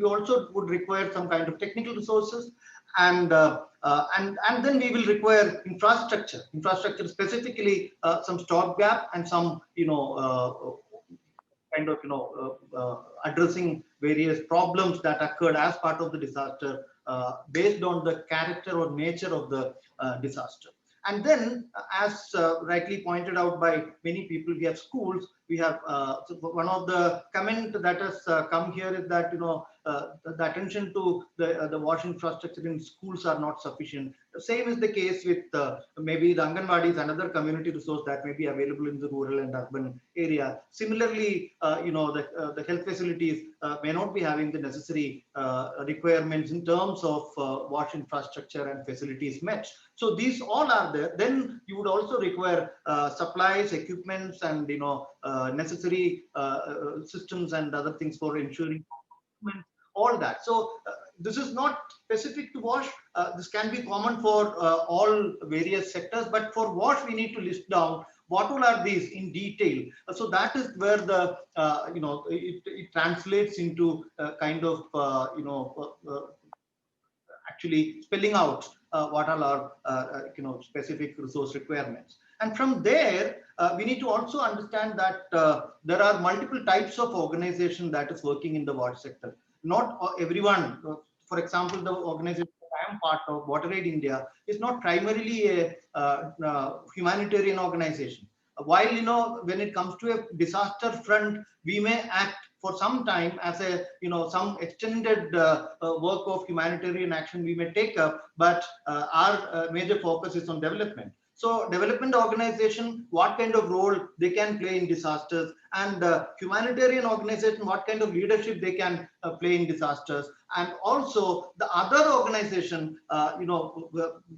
also would require some kind of technical resources, and then we will require infrastructure specifically, some stopgap and some kind of addressing various problems that occurred as part of the disaster based on the character or nature of the disaster. And then, as rightly pointed out by many people, we have schools. We have so one of the comment that has come here is that the attention to the wash infrastructure in schools are not sufficient. The same is the case with maybe the Anganwadi is another community resource that may be available in the rural and urban area. Similarly, the health facilities may not be having the necessary requirements in terms of wash infrastructure and facilities met. So these all are there. Then you would also require supplies, equipments, and necessary systems and other things for ensuring all that. So this is not specific to wash. This can be common for all various sectors, but for wash we need to list down what all are these in detail. So that is where the it translates into kind of actually spelling out what all are specific resource requirements. And from there, we need to also understand that there are multiple types of organization that is working in the water sector. Not everyone, for example, the organization I am part of, WaterAid India, is not primarily a humanitarian organization. While when it comes to a disaster front, we may act for some time as a some extended work of humanitarian action we may take up, but our major focus is on development. So development organization, what kind of role they can play in disasters, and humanitarian organization, what kind of leadership they can play in disasters, and also the other organization,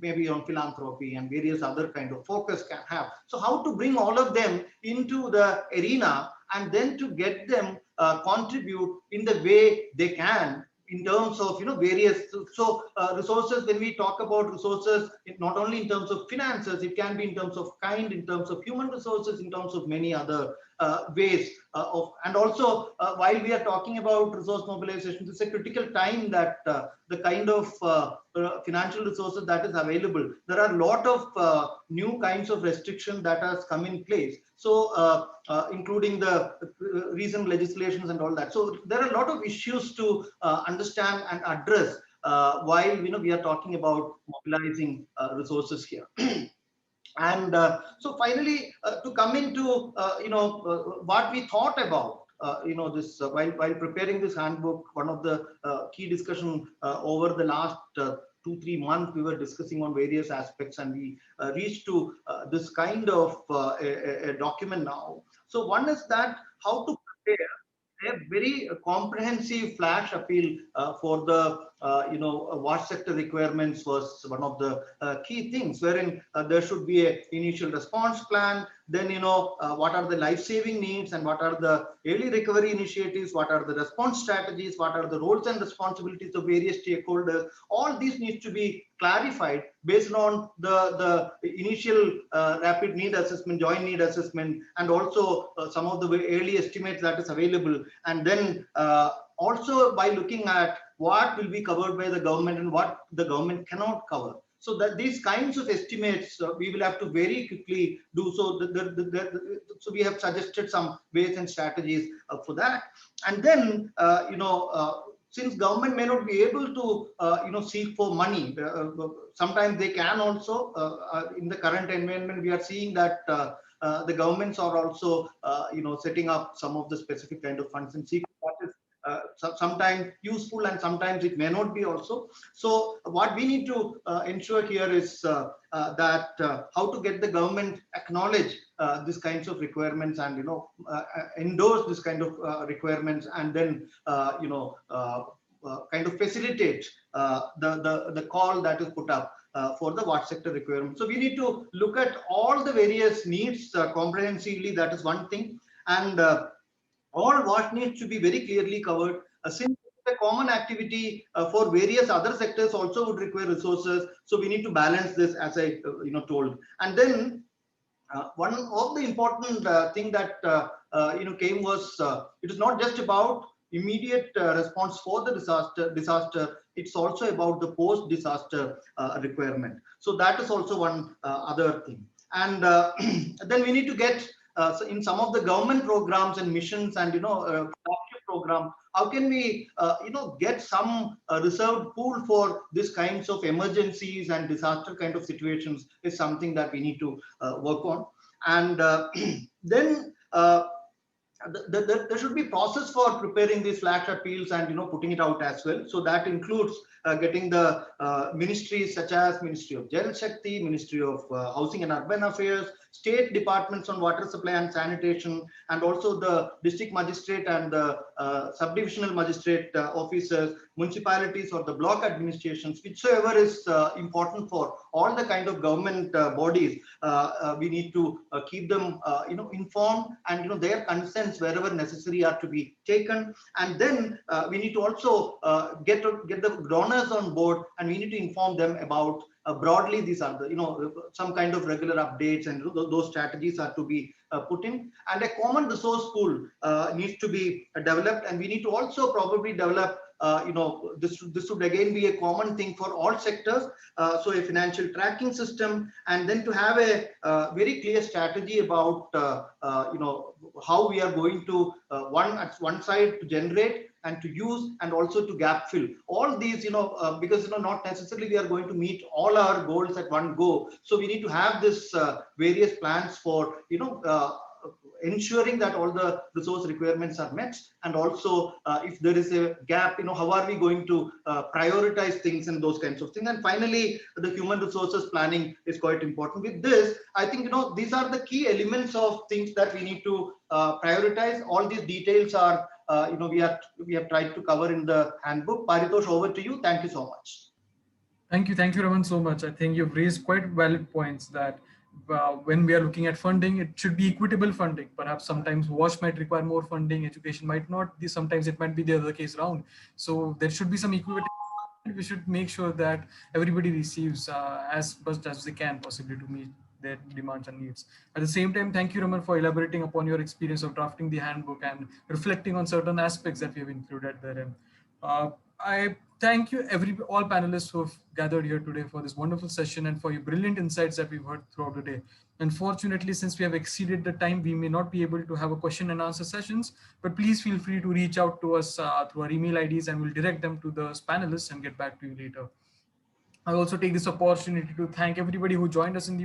maybe on philanthropy and various other kind of focus can have. So how to bring all of them into the arena and then to get them contribute in the way they can in terms of various resources. When we talk about resources, not only in terms of finances, it can be in terms of kind, in terms of human resources, in terms of many other ways and also while we are talking about resource mobilization, this is a critical time that the kind of financial resources that is available, there are a lot of new kinds of restrictions that has come in place. So including the recent legislations and all that. So there are a lot of issues to understand and address while we are talking about mobilizing resources here. And so finally, to come into what we thought about this while preparing this handbook, one of the key discussion over the last 2-3 months, we were discussing on various aspects, and we reached to this kind of a document now. So one is that how to prepare a very comprehensive flash appeal for the water sector requirements was one of the key things, wherein there should be an initial response plan. Then what are the life-saving needs and what are the early recovery initiatives, what are the response strategies, what are the roles and responsibilities of various stakeholders. All these needs to be clarified based on the initial rapid need assessment, joint need assessment, and also some of the early estimates that is available. And then also by looking at what will be covered by the government and what the government cannot cover. So that these kinds of estimates we will have to very quickly do. So so we have suggested some ways and strategies for that. And then since government may not be able to seek for money, sometimes they can also in the current environment we are seeing that the governments are also, setting up some of the specific kind of funds and see what is sometimes useful and sometimes it may not be also. So what we need to ensure here is that how to get the government acknowledge these kinds of requirements and endorse this kind of requirements, and then kind of facilitate the call that is put up for the watch sector requirement. So we need to look at all the various needs comprehensively. That is one thing, and all what needs to be very clearly covered. Since a common activity for various other sectors also would require resources, so we need to balance this, as I told. And then one of the important thing that came was it is not just about immediate response for the disaster. It's also about the post disaster requirement. So that is also one other thing. And then we need to get so in some of the government programs and missions and program, how can we get some reserved pool for this kinds of emergencies and disaster kind of situations is something that we need to work on. And then there should be process for preparing these flash appeals and putting it out as well. So that includes getting the ministries such as Ministry of Jal Shakti, Ministry of Housing and Urban Affairs, state departments on water supply and sanitation, and also the district magistrate and the subdivisional magistrate officers, municipalities or the block administrations, whichever is important for all the kind of government bodies. We need to keep them informed, and their consents wherever necessary are to be taken. And then we need to also get the donors on board, and we need to inform them about broadly these are the some kind of regular updates, and those strategies are to be put in, and a common resource pool needs to be developed. And we need to also probably develop this would again be a common thing for all sectors, so a financial tracking system, and then to have a very clear strategy about how we are going to one side to generate and to use and also to gap fill all these, because not necessarily we are going to meet all our goals at one go. So we need to have this various plans for ensuring that all the resource requirements are met, and also if there is a gap, how are we going to prioritize things and those kinds of things. And finally, the human resources planning is quite important. With this, I think these are the key elements of things that we need to prioritize. All these details are we have tried to cover in the handbook. Paritosh, over to you. Thank you so much. Thank you, Raman, so much. I think you've raised quite valid points that when we are looking at funding, it should be equitable funding. Perhaps sometimes WASH might require more funding, education might not be, sometimes it might be the other case around. So there should be some equity. We should make sure that everybody receives as much as they can possibly to meet their demands and needs. At the same time, thank you, Raman, for elaborating upon your experience of drafting the handbook and reflecting on certain aspects that we have included therein. I thank you, all panelists who have gathered here today for this wonderful session and for your brilliant insights that we've heard throughout the day. Unfortunately, since we have exceeded the time, we may not be able to have a question and answer sessions, but please feel free to reach out to us through our email IDs, and we'll direct them to the panelists and get back to you later. I also take this opportunity to thank everybody who joined us in the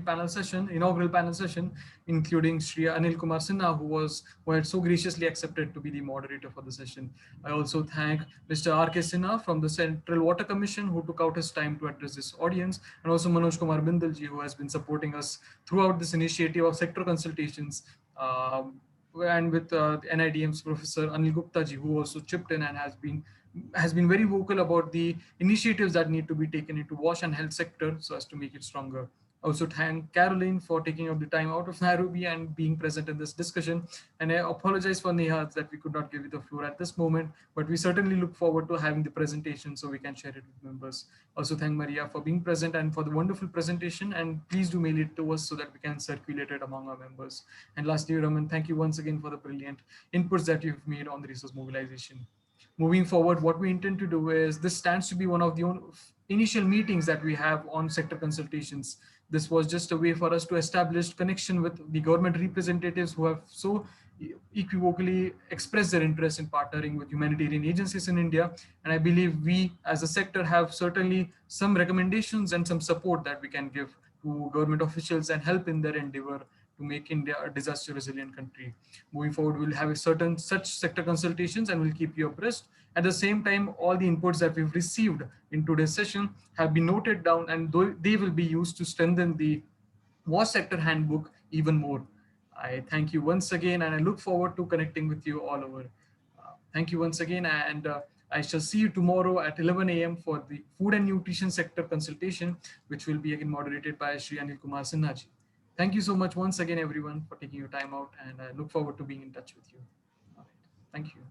inaugural panel session, including Shri Anil Kumar Sinha, who had so graciously accepted to be the moderator for the session. I also thank Mr. R.K. Sinha from the Central Water Commission, who took out his time to address this audience, and also Manoj Kumar Bindalji, who has been supporting us throughout this initiative of sector consultations, and with NIDM's Professor Anil Gupta ji, who also chipped in and has been very vocal about the initiatives that need to be taken into WASH and health sector so as to make it stronger. Also thank Caroline for taking up the time out of Nairobi and being present in this discussion. And I apologize for Neha that we could not give you the floor at this moment, but we certainly look forward to having the presentation so we can share it with members. Also thank Maria for being present and for the wonderful presentation, and please do mail it to us so that we can circulate it among our members. And lastly, Raman, thank you once again for the brilliant inputs that you've made on the resource mobilization. Moving forward, what we intend to do is, this stands to be one of the initial meetings that we have on sector consultations. This was just a way for us to establish connection with the government representatives who have so equivocally expressed their interest in partnering with humanitarian agencies in India. And I believe we as a sector have certainly some recommendations and some support that we can give to government officials and help in their endeavor to to make India a disaster resilient country. Moving forward, we'll have a certain such sector consultations and we'll keep you abreast. At the same time, all the inputs that we've received in today's session have been noted down, and they will be used to strengthen the WASH sector handbook even more. I thank you once again, and I look forward to connecting with you all over. Thank you once again, and I shall see you tomorrow at 11 a.m. for the food and nutrition sector consultation, which will be again moderated by Shri Anil Kumar Sinha ji. Thank you so much once again, everyone, for taking your time out, and I look forward to being in touch with you. All right. Thank you.